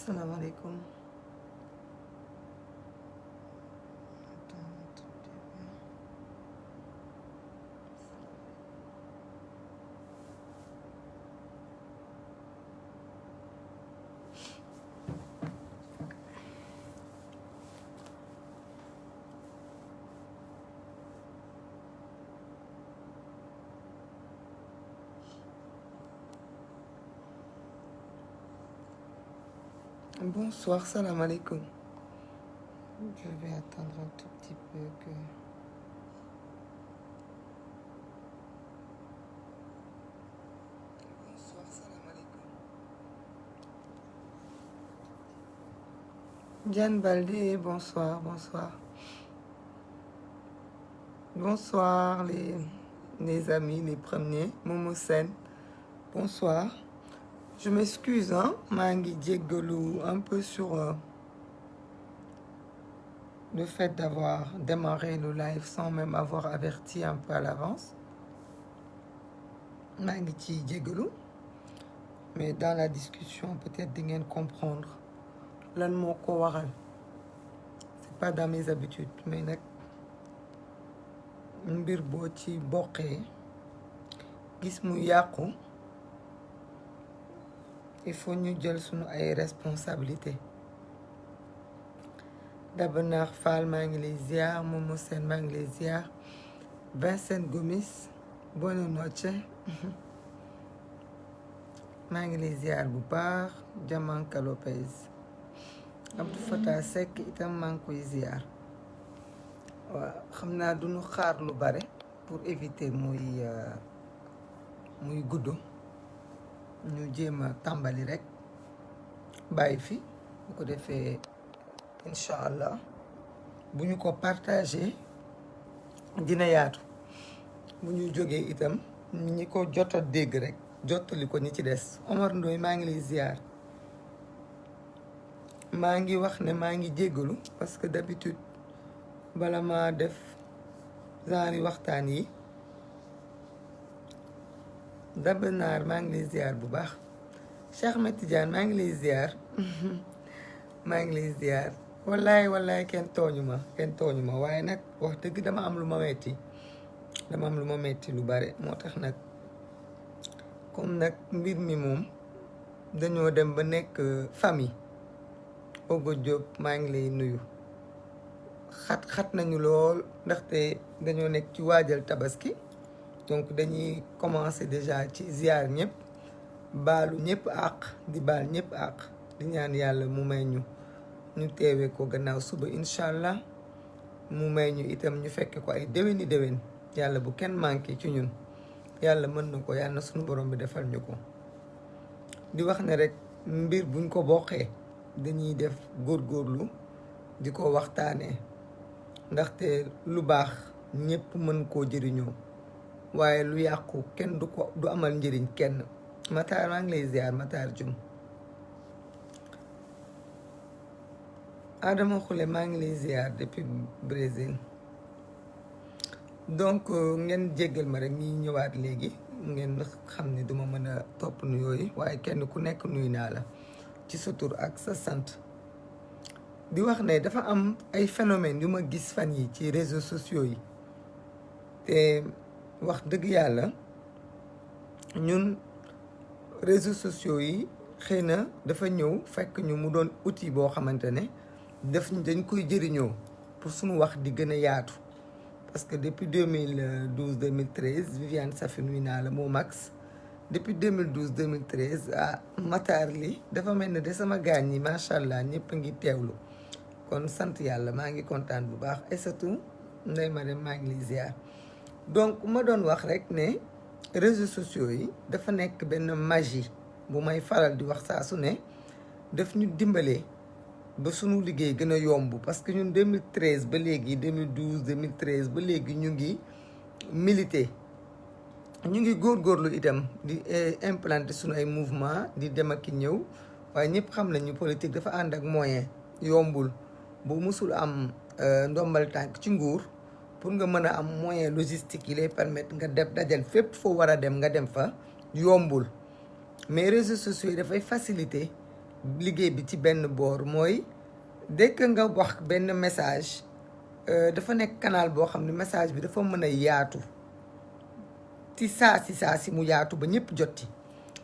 Salaamaaleykum. Bonsoir, salaamaaleykum. Je vais attendre un tout petit peu que... Bonsoir, salaamaaleykum. Diane Baldé, bonsoir, bonsoir. Bonsoir les amis, les premiers. Momo Sen, bonsoir. Je m'excuse, hein, maa ngi jéggalu un peu sur le fait d'avoir démarré le live sans même avoir averti un peu à l'avance. Maa ngi ci jéggalu, mais dans la discussion peut-être di ngeen comprendre lan moo ko waral. C'est pas dans mes habitudes, mais nag mbir boo ci bokkee gis mu yàqu, il faut ñu jël sunu ay responsabilités. Dabanar Fall maa ngi lay ziar, Momo Sen maa ngi lay ziar, Vincent Gomis bonne noche maa ngi lay ziar bu baax, Diamanka Lopez, Abdou Fatah Seck itam maa ngi koy ziar. waaw xam naa duñu xaar lu bare pour éviter muy gudd, ñu jéem a tàmbali rek bàyyi fi bu ko defee incha allah bu ñu ko partagé dina yaatu. bu ñu jógee itam ñi ko jot a dégg rek jottali ko ñi ci des. Omar Ndoye maa ngi lay ziar, maa ngi wax ne maa ngi jéggalu parce que d'habitude bala maa def genre waxtaan yi. Dabenaar maa ngi lay ziar bu baax, Cheikh Ahmed Tidiane maa ngi lay ziar maa ngi lay ziar. wallaay kenn tooñu ma waaye nag wax dëgg dama am lu ma metti lu bare. moo tax nag comme nag mbir mi moom dañoo dem ba nekk famille. Ogo Diop maa ngi lay nuyu. xat nañu lool ndaxte dañoo nekk ci waajal tabaski, donc dañuy commencer déjà ci ziar ñëpp, baalu ñëpp àq, di baal ñëpp àq, di ñaan yàlla mu may ñu teewee ko gannaaw suba incha allah. mu may ñu itam ñu fekke ko ay déwéni déwén. yàlla bu kenn manqué ci ñun, yàlla mën na ko, yàlla na suñu borom bi defal ñu ko. di wax ne rek mbir buñ ko bokkee dañuy def góorgóorlu di ko waxtaanee, ndaxte lu baax ñëpp mën koo jëriñoo, waaye lu yàqu kenn du amal njëriñ kenn. Matar maa ngi lay ziar, Matar Jum. Adama Xule maa ngi lay ziar depuis Brésil. donc ngeen jéggal ma rek ñi ñëwaat léegi, ngeen xam ne duma mën a topp nuyoo yi, waaye kenn ku nekk nuyu naa la ci sa tur ak sa sant. di wax ne dafa am ay phénomènes yu ma gis fan yi ci réseaux sociaux yi, te wax dëgg yàlla ñun réseaux sociaux yi xëy na dafa ñëw fekk ñu mu doon outil boo xamante ne dañ koy jëriñoo pour suñu wax di gën a yaatu. parce que depuis 2012 2013 Viviane Safi nuyu naa la moo max. depuis 2012 2013 Matar li dafa mel ne de sama gaañ yi macha allah ñëpp a ngi teewlu, kon sant yàlla maa ngi kontaan bu baax. et surtout Ndeye Marème maa ngi lay ziar. donc ma doon wax rek ne réseaux sociaux yi dafa nekk benn magie bu may faral di wax saa su ne, daf ñu dimbalee ba sunu liggéey gën a yomb. parce que ñun 2013 ba léegi 2012 2013 ba léegi ñu ngi militer, ñu ngi góorgóorlu itam di implanter sunu ay mouvement di dem ak ñëw, waaye ñëpp xam nañu politique dafa ànd ak moyen, yombul. bu musul am ndombal tànk ci nguur, pour nga mën a am moyen logistique yi lay permettre nga dajal fépp foo war a dem nga dem fa, yombul. mais réseaux sociaux yi dafay faciliter liggéey bi ci benn boor mooy dès que nga wax benn message dafa nekk canal boo xam ne message bi dafa mën a yaatu ci saa si mu yaatu ba ñëpp jotti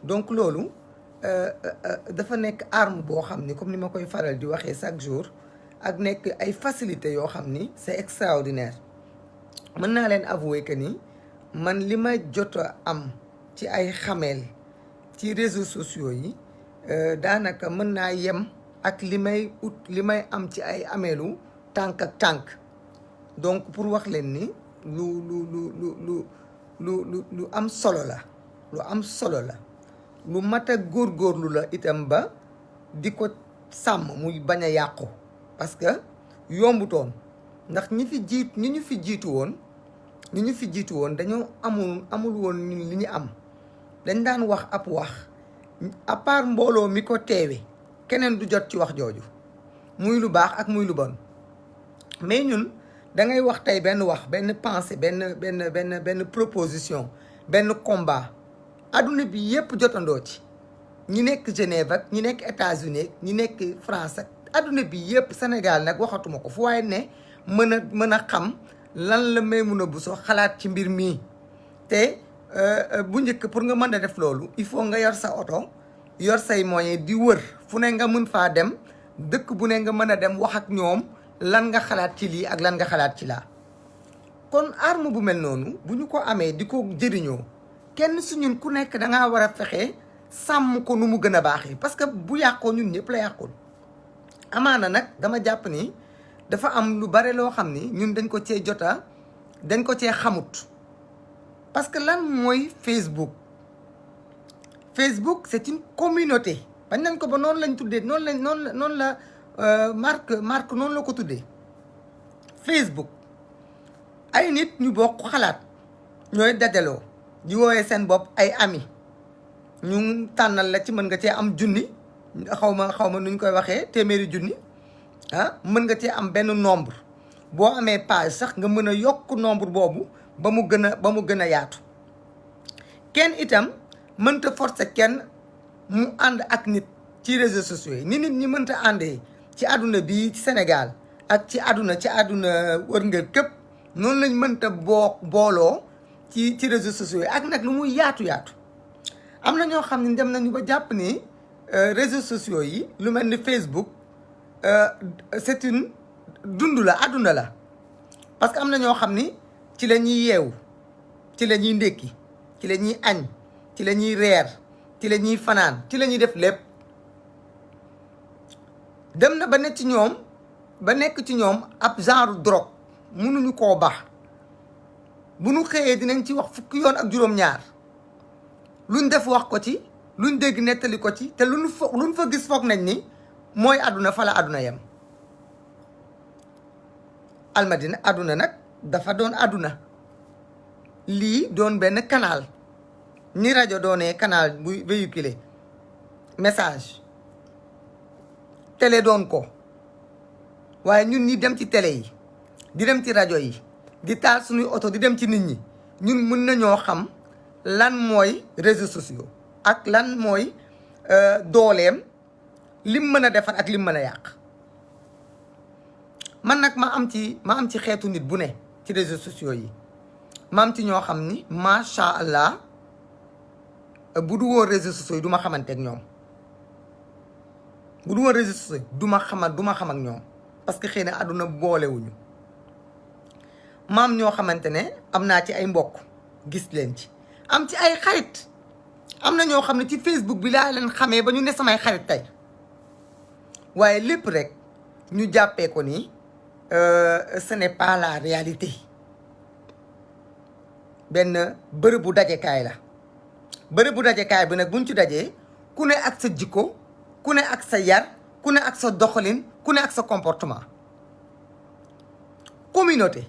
donc loolu dafa nekk arme boo xam ni comme ni ma koy faral di waxee chaque jour ak nekk ay facilités yoo xam ni c'est extraordinaire. mën naa leen avouer que ni man li ma jot a am ci ay xameel ci réseaux sociaux yi daanaka mën naa yem ak li may am ci ay ameelu tànk ak tànk donc pour wax leen ni lu am solo la lu mat a góorgóorlu la itam ba di ko sàmm muy bañ a yàqu parce que yombutoon ndax ñi ñu fi jiitu woon dañoo amul woon li ñu am dañ daan wax ab wax à part mbooloo mi ko teewe keneen du jot ci wax jooju muy lu baax ak muy lu bon mais ñun da ngay wax tey benn wax benn pensée benn proposition benn combat adduna bi yépp jotandoo ci ñi nekk Genève ak ñi nekk États-Unis ñi nekk France ak adduna bi yépp Sénégal nag waxatuma ko fu waaye ne mën a xam lan la Maimouna Bousso xalaat ci mbir mii te bu njëkk pour nga mën a def loolu il faut nga yor sa oto yor say moyens di wër fu ne nga mën faa dem dëkk bu ne nga mën a dem wax ak ñoom lan nga xalaat ci lii ak lan nga xalaat ci laa kon arme bu mel noonu bu ñu ko amee di ko jëriñoo kenn su ñun ku nekk dangaa war a fexe sàmm ko nu mu gën a baaxee parce que bu yàqoo ñun ñëpp la yàqul amaana nag dama jàpp ni dafa am lu bare loo xam ni ñun dañ ko cee dañ ko cee xamut parce que lan mooy Facebook c'est une communauté bañ nañ ko ba noonu lañ tuddee noonu la Mark noonu la ko tuddee Facebook ay nit ñu bokk xalaat ñooy dajaloo di woowee seen bopp ay ami ñu tànnal la ci mën nga cee am junni xaw ma nuñ koy waxee téeméeri junni mën nga cee am benn nombre boo amee page sax nga mën a yokk nombre boobu ba mu gën a yaatu kenn itam mënta forcer kenn mu ànd ak nit ci réseaux sociaux yi ni nit ñi mënta àndee ci àdduna bi ci Sénégal ak ci àdduna wërngël képp noonu lañ mënta booloo ci réseaux sociaux yi ak nag lu muy yaatu am na ñoo xam ne dem nañu ba jàpp ni réseaux sociaux yi lu mel ni Facebook c'est une dund la àdduna la parce que am na ñoo xam ni ci la ñuy yeewu ci la ñuy ndékki ci la ñuy añ ci la ñuy reer ci la ñuy fanaan ci la ñuy def lépp dem na ba nekk ci ñoom ab genre drogue mënuñu koo baax bu nu xëyee dinañ ci wax fukki yoon ak juróom-ñaar luñ def wax ko ci luñ dégg nettali ko ci te luñ fa gis foog nañ ni mooy àdduna fa la àdduna yem almadina àdduna nag dafa doon àdduna lii doon benn canal ni rajo doonee canal buy véhiculer message télé doon ko waaye ñun ñi dem ci télé yi di dem ci rajo yi di taal suñuy oto di dem ci nit ñi ñun mën nañoo xam lan mooy réseaux sociaux ak lan mooy dooleem lim mën a defar ak lim mën a yàq man nag ma am ci xeetu nit bu ne ci réseaux sociaux yi ma am ci ñoo xam ni macha allah bu du woon réseaux sociaux yi du ma xamante ak ñoom bu du woon réseaux sociaux yi du ma xam ak ñoom parce que xëy na àdduna boolewuñu ma am ñoo xamante ne am naa ci ay mbokk gis leen ci am ci ay xarit am na ñoo xam ne ci Facebook bi laa leen xamee ba ñu ne samay xarit tey waaye lépp rek ñu jàppee ko ni ce n'est pas la réalité benn bërëbu dajekaay la bërëbu dajekaay bi nag buñ ci dajee ku ne ak sa jikko ku ne ak sa yar ku ne ak sa doxalin ku ne ak sa comportement communauté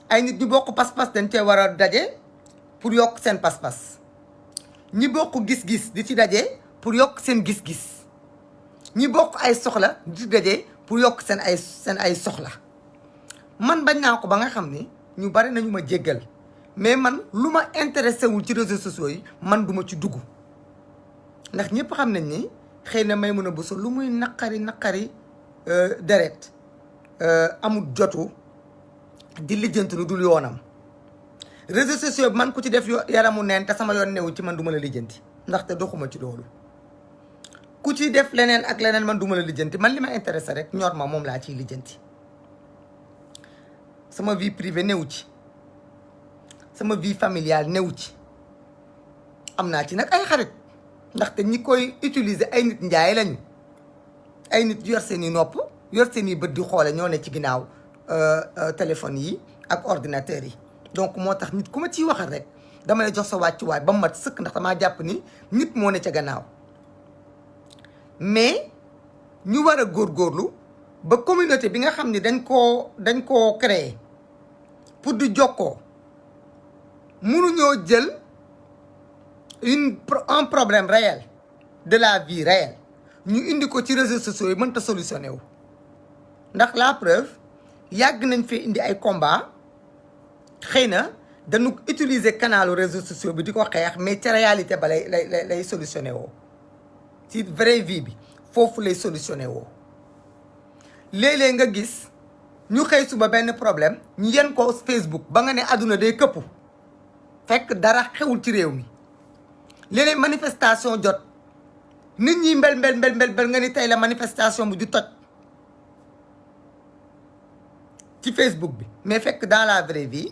ay nit ñu bokk pas-pas dañ cee war a daje pour yokk seen pas-pas ñi bokk gis-gis di ci daje pour yokk seen gis-gis ñi bokk ay soxla di ci daje pour yokk seen ay soxla man bañ naa ko ba nga xam ni ñu bari nañu ma jéggal mais man lu ma intéressé wul ci réseaux sociaux yi man duma ci dugg ndax ñëpp xam nañ ni xëy na Maimouna Bousso lu muy naqari deret amul jotu di lijjanti lu dul yoonam. réseaux sociaux bi man ku ci def yaramu neen te sama yoon newu ci man du ma la lijjanti ndaxte doxuma ci loolu. ku ci def leneen ak leneen man du ma la lijjanti man li ma intéressé rek ñor ma moom laa ciy lijjanti. sama vie privée newu ci, sama vie familiale newu ci. am naa ci nag ay xarit ndaxte ñi koy utiliser ay nit njaay lañu, ay nit yor seen i nopp yor seen i bët di xoole ñoo ne ci ginnaaw téléphone yi ak ordinateur yi. donc moo tax nit ku ma ciy waxal rek dama lay jox sa wàccuwaay ba mu mat sëkk ndax damaa jàpp ni nit moo ne ca gannaaw. mais ñu war a góorgóorlu ba communauté bi nga xam ni dañ koo créer pour di jokkoo mënuñoo jël un problème réel de la vie réelle ñu indi ko ci réseaux sociaux yi mënta solutionné wu. ndax la preuve yàgg nañ fi indi ay combat xëy na dañu utiliser canalu réseaux sociaux bi di ko xeex mais ca réalité ba lay solutionné woo ci vraie vie bi foofu lay solutionné woo. léeg-léeg nga gis ñu xëy suba benn problème ñu yen ko Facebook ba nga ne àdduna day këpp fekk dara xewul ci réew mi. léeg-léeg manifestation jot nit ñi mbel nga ni tey la manifestation bu di toj ci Facebook bi mais fekk dans la vraie vie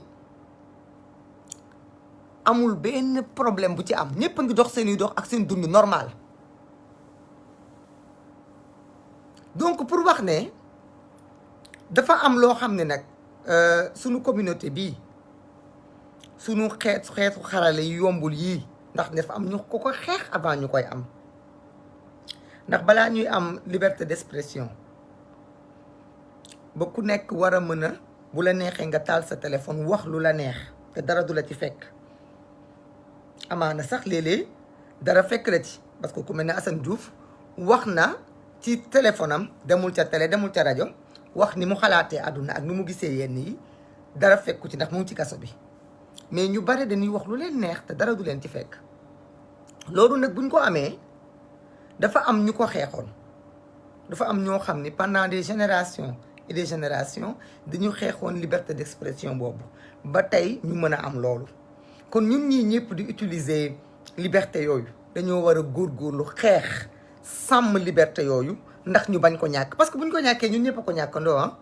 amul benn problème bu ci am ñëpp a ngi dox seeni dox ak seen dund normal. donc pour wax ne dafa am loo xam ne nag sunu communauté bii sunu xeetu xarale yu yombul yii ndax dafa am ñu ko xeex avant ñu koy am. ndax balaa ñuy am liberté d'expression ba ku nekk war a mën a bu la neexee nga taal sa téléphone wax lu la neex te dara du la ci fekk. amaana sax léeg-léeg dara fekk la ci parce que ku mel ne Assane Diouf wax na ci téléphone am demul ca télé demul ca rajo wax ni mu xalaatee àdduna ak ni mu gisee yenn yi dara fekku ci ndax mu ngi ci kaso bi. mais ñu bare dañuy wax lu leen neex te dara du leen ci fekk. loolu nag buñ ko amee dafa am ñu ko xeexoon dafa am ñoo xam ni pendant des générations et des générations dañu xeexoon liberté d'expression boobu ba tey ñu mën a am loolu. kon ñun ñii ñëpp di utiliser liberté yooyu dañoo war a góorgóorlu xeex sàmm liberté yooyu ndax ñu bañ ko ñàkk parce que buñ ko ñàkkee ñun ñëpp a ko ñàkkandoo ah.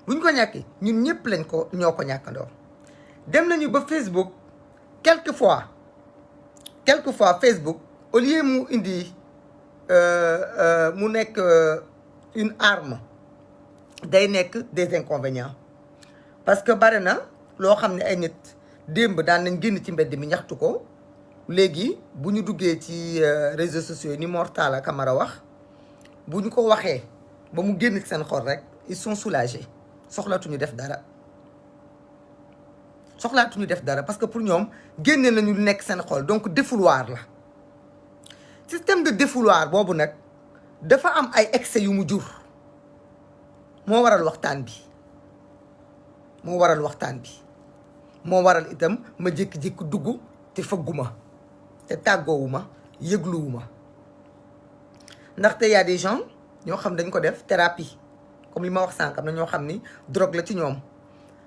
buñ ko ñàkkee ñun ñëpp ñoo ko ñàkkandoo. dem nañu ba Facebook quelquefois Facebook au lieu mu indi mu nekk une arme day nekk des inconvénients parce que bari na loo xam ne ay nit démb daan nañ génn ci mbedd mi ñaxtu ko léegi bu ñu duggee ci réseaux sociaux yi ni Mor Talla Camara wax bu ñu ko waxee ba mu génn ci seen xol rek ils sont soulagés soxlaatuñu def dara parce que pour ñoom génne nañu lu nekk seen xol donc défouloir la. système de défouloir boobu nag dafa am ay excès yu mu jur moo waral waxtaan bi moo waral itam ma jékki-jékki dugg te fëgguma te tàggoowuma yëgluwuma ndaxte y a des gens ñoo xam dañ ko def thérapie comme li ma wax sànq am na ñoo xam ni drogue la ci ñoom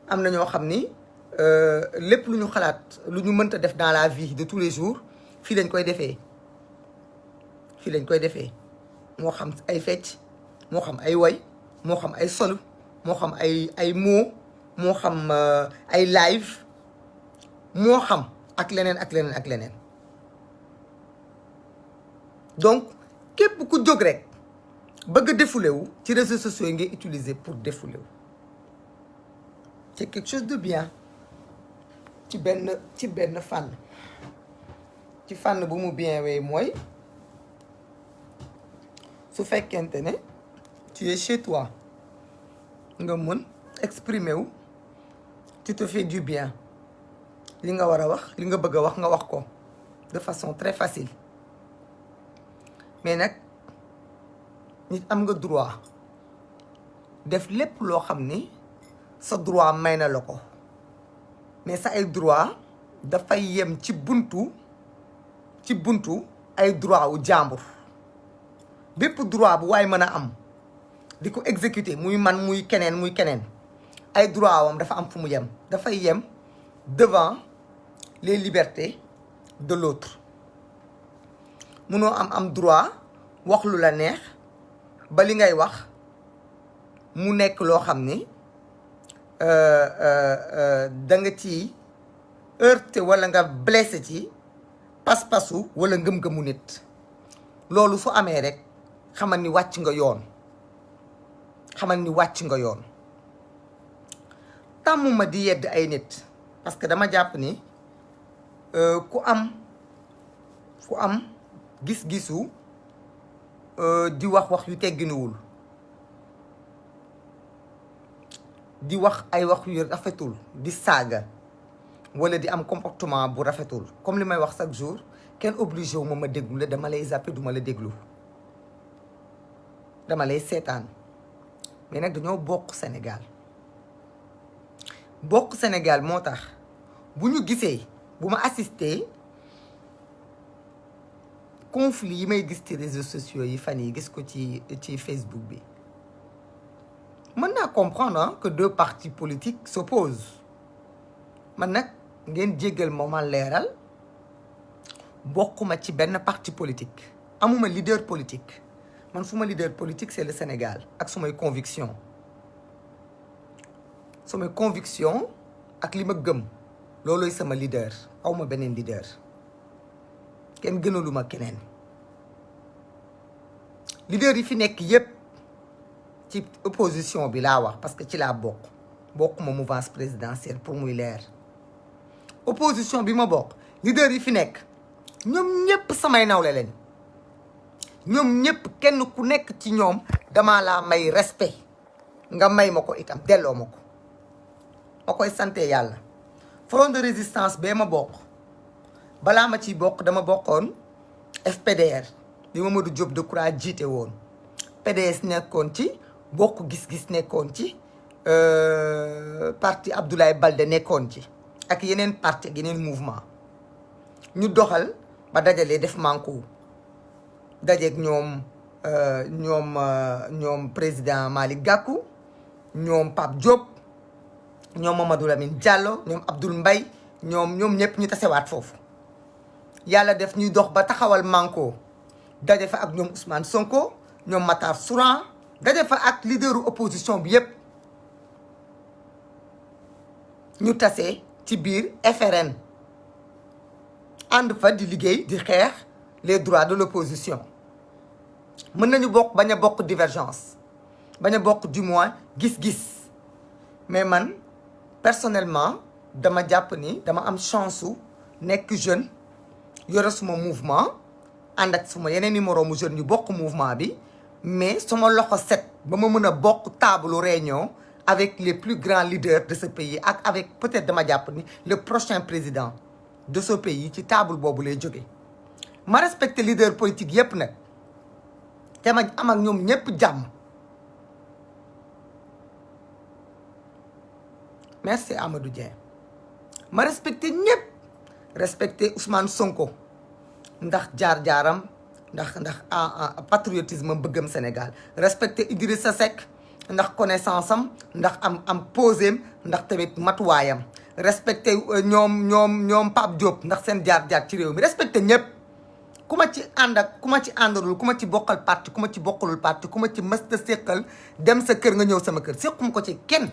am na ñoo xam ni lépp lu ñu xalaat lu ñu mënta def dans la vie de tous les jours fii lañ koy defee moo xam ay fecc moo xam ay woy moo xam ay solu moo xam ay mots moo xam ay live moo xam ak leneen donc képp ku jóg rek bëgg a défoulé wu ci réseaux sociaux yi ngay utiliser pour défoulé wu c'est quelque chose de bien ci benn fànn bu mu bien wee mooy su fekkente ne tu es chez toi nga mën exprimer wu tu te fais du bien li nga war a wax li nga bëgg a wax nga wax ko de façon très facile mais nag nit am nga droit def lépp loo xam ni sa droit may na la ko mais sa ay droit dafay yem ci buntu ay droit wu jàmbur bépp droit bu waaye mën a am di ko exécuter muy man muy keneen ay droit wam dafa am fu mu yem dafay yem devant les libertés de l'autre munoo am droit wax lu la neex ba li ngay wax mu nekk loo xam ni da nga ci heurté wala nga blessé ci pas-pasu wala ngëm-ngëmu nit loolu su amee rek xamal ni wàcc nga yoon tàmmuma di yedd ay nit parce que dama jàpp ni ku am gis-gisu di wax yu tegginuwul di wax ay wax yu rafetul di saaga wala di am comportement bu rafetul comme li may wax chaque jour kenn obligé wu ma déglu la dama lay zappé duma la déglu dama lay seetaan mais nag dañoo bokk Sénégal moo tax bu ñu gisee bu ma assisté conflit yi may gis ci réseaux sociaux yi fan yi gis ko ci Facebook bi mën naa comprendre que deux partis politiques s'opposent man nag ngeen jéggal ma leeral bokkuma ci benn parti politique amuma leader politique man suma leader politique c'est le Sénégal ak sumay conviction ak li ma gëm looloy sama leader awma beneen leader kenn gënaluma keneen leader yi fi nekk yépp ci opposition bi laa wax parce que ci laa bokkuma mouvance présidentielle pour muy leer opposition bi ma bokk leader yi fi nekk ñoom ñépp samay nawle leen ñoom ñépp kenn ku nekk ci ñoom dama laa may respect nga may ma ko itam delloo ma ko ma koy sante yàlla front de résistance bee ma bokk balaa ma ciy bokk dama bokkoon FPDR bi Mamadou Diop Decroix jiite woon PDS nekkoon ci bokk gis-gis nekkoon ci parti Abdoulaye Baldé nekkoon ci ak yeneen parti ak yeneen mouvement ñu doxal ba dajalee def manko dajeeg ñoom président Malick Gakou ñoom Pape Diop ñoom Mamadou Lamine Diallo ñoom Abdoul Mbaye ñoom ñëpp ñu tasewaat foofu yàlla def ñuy dox ba taxawal manko daje fa ak ñoom Ousmane Sonko ñoom Matar Souran daje fa ak leaderu opposition bi yépp ñu tase ci biir FRN ànd fa di liggéey di xeex les droits de l'opposition mën nañu bokk bañ a bokk divergence bañ a bokk du moins gis-gis mais man personnellement dama jàpp ni dama am chance su nekk jeune yore suma mouvement ànd ak suma yeneen numéro mu jeune yu bokk mouvement bi mais sama loxo set ba ma mën a bokk table réunion avec les plus grands leaders de ce pays ak avec peut-être dama jàpp ni le prochain président de ce pays ci table boobu lay jóge ma respecté leader politique yépp nag te ma am ak ñoom ñépp jàmm merci Amadou Dieng ma respecté ñépp respecté Ousmane Sonko ndax jaar-jaaram ndax patriotisme bëggam Sénégal respecté Idrissa Seck ndax connaissance am ndax am poséem ndax tamit matuwaayam respecté ñoom Pape Diop ndax seen jaar-jaar ci réew mi respecté ñëpp ku ma ci ànd ak ku ma ci àndalul ku ma ci bokkal parti ku ma ci bokkalul parti ku ma ci mësta séqal dem sa kër nga ñëw sama kër séqum ko ci kenn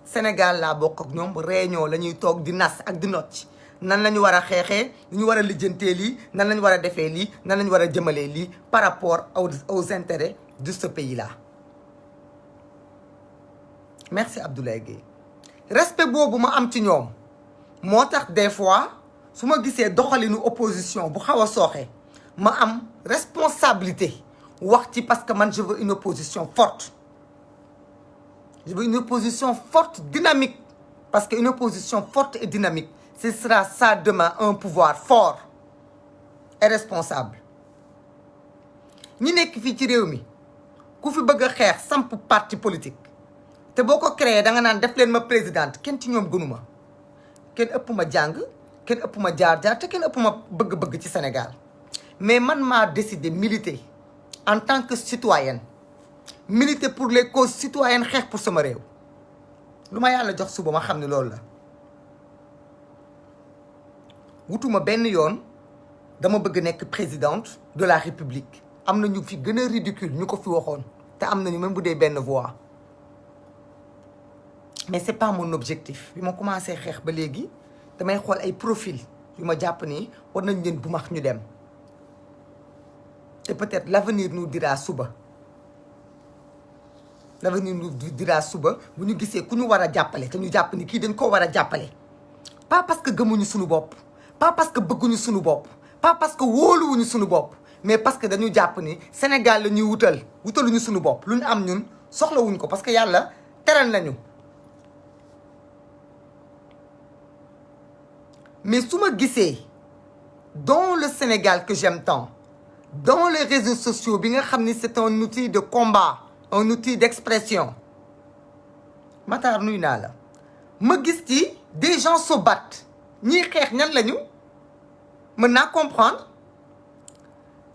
Sénégal laa bokk ak ñoom réunion la ñuy toog di nas ak di nocc nan la ñu war a xeexee ñu war a lijjantee lii nan la ñu war a defee lii nan la ñu war a jëmalee lii par rapport aux intérêts de ce pays là merci Abdoulaye Gueye respect boobu ma am ci ñoom moo tax des fois su ma gisee doxalinu opposition bu xaw a sooxe ma am responsabilité wax ci parce que man je veux une opposition forte je veux une opposition forte dynamique parce que une opposition forte et dynamique ce sera ça demain un pouvoir fort et responsable ñi nekk fii ci réew mi ku fi bëgg a xeex samp parti politique te boo ko créé da nga naan def leen ma présidente kenn ci ñoom gënuma kenn ëpp ma jàng kenn ëpp ma jaar-jaar te kenn ëpp ma bëgg-bëgg ci Sénégal mais man maa décidé militer en tant que citoyenne militer pour les causes citoyennes xeex pour sama réew lu ma yàlla jox suba ma xam ne loolu la wutuma benn yoon dama bëgg nekk présidente de la république am na ñu fi gën a ridicule ñu ko fi waxoon te am nañu même bu dee benn voix mais c'est pas mon objectif bi ma commencé xeex ba léegi damay xool ay profil yu ma jàpp ni war nañ leen bu max ñu dem et peut-être l'avenir nous dira suba l'avenir nous dira suba bu ñu gisee ku ñu war a jàppale te ñu jàpp ni kii dañ koo war a jàppale pas parce que gëmuñu suñu bopp pas parce que bëgguñu suñu bopp pas parce que wóoluwuñu suñu bopp mais parce que dañu jàpp ni Sénégal la ñuy wutaluñu suñu bopp lu ñu am ñun soxlawuñ ko parce que yàlla teral nañu mais su ma gisee dans le Sénégal que j'aime tant dans les réseaux sociaux bi nga xam ni c'est un outil de combat un outil d'expression Matar nuy naa la ma gis ci des gens se battent ñiy xeex ñan lañu mën naa comprendre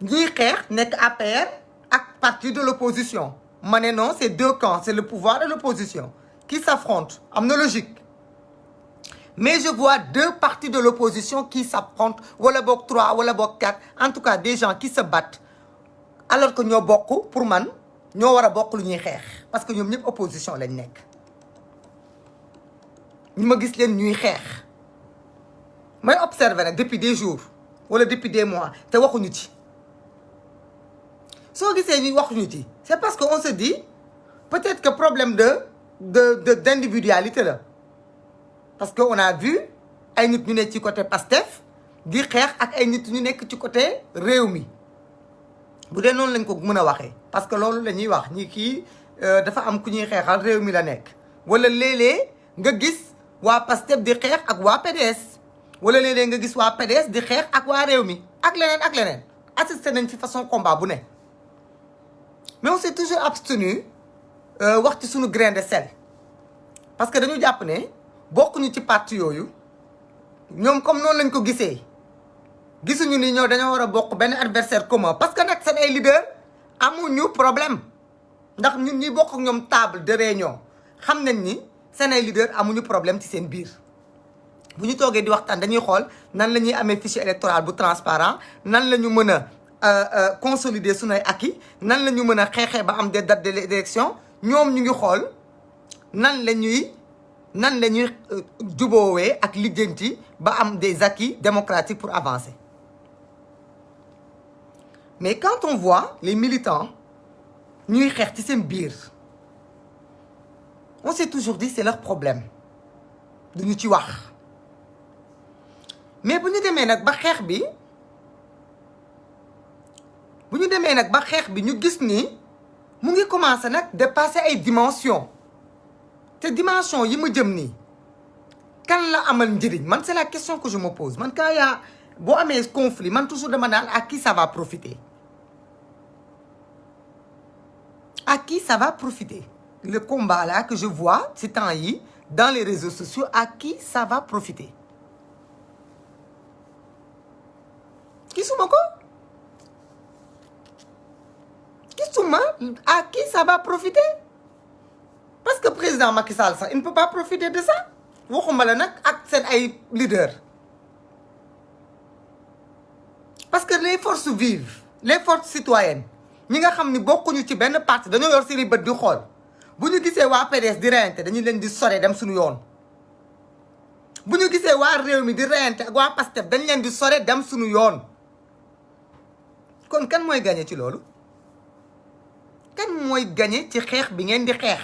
ñiy xeex nekk APR ak parti de l'opposition ma ne non c'est deux camps c'est le pouvoir et l'opposition qui s'affrontent am na logique mais je vois deux partis de l'opposition qui s'affrontent wala boog 3 wala boog 4 en tout cas des gens qui se battent alors que ñoo bokk pour man ñoo war a bokk lu ñuy xeex parce que ñoom ñëpp opposition lañ nekk ñu ma gis leen ñuy xeex may observer nag depuis des jours wala depuis des mois te waxuñu ci soo gisee ñuy waxuñu ci c'est parce que on se dit peut-être que problème d'individualité la parce que on a vu ay nit ñu nekk ci côté Pastef di xeex ak ay nit ñu nekk ci côté réew mi bu dee noonu lañ ko mën a waxee parce que loolu la ñuy wax ñi kii dafa am ku ñuy xeexal réew mi la nekk wala léeg-léeg nga gis waa Pastef di xeex ak waa PDS wala léeg-léeg nga gis waa PDS di xeex ak waa réew mi ak leneen assisté nañ ci façon combat bu ne mais on s'est toujours abstenu wax ci suñu grain de sel parce que dañu jàpp ne bokkuñu ci parti yooyu ñoom comme noonu lañ ko gisee gisuñu ni ñoo dañoo war a bokk benn adversaire commun parce que nag seen ay leader amuñu problème ndax ñun ñi bokk ak ñoom table de réunion xam nañ ni seen ay leader amuñu problème ci seen biir bu ñu toogee di waxtaan dañuy xool nan la ñuy amee fichier électoral bu transparent nan la ñu mën a consolider suñuy acquis nan la ñu mën a xeexee ba am des dates d'élection ñoom ñu ngi xool nan la ñuy juboowee ak lijjanti ba am des acquis démocratiques pour avancer mais quand on voit les militants ñuy xeex ci seen biir on s'est toujours dit c'est leur problème duñu ci wax mais bu ñu demee nag ba xeex bi ñu gis ni mu ngi commencer nag dépasser ay dimensions te dimension yi ma jëm nii kan la amal njëriñ man c'est la question que je me pose man quand yaa boo amee conflit man toujours dama naan à qui ça va profiter à qui ça va profiter le combat là que je vois ces temps yi dans les réseaux sociaux à qui ça va profiter gisuma à qui ça va profiter parce que président Macky Sall sax il ne peut pas profiter de ça waxuma la nag ak seen ay leader parce que les forces vives les forces citoyennes ñi nga xam ni bokkuñu ci benn parti dañoo yor seeni bët di xool bu ñu gisee waa PDS di reyante dañu leen di sore dem suñu yoon bu ñu gisee waa réew mi di reyante ak waa Pastef dañ leen di sore dem suñu yoon kon kan mooy gagné ci loolu kan mooy gagné ci xeex bi ngeen di xeex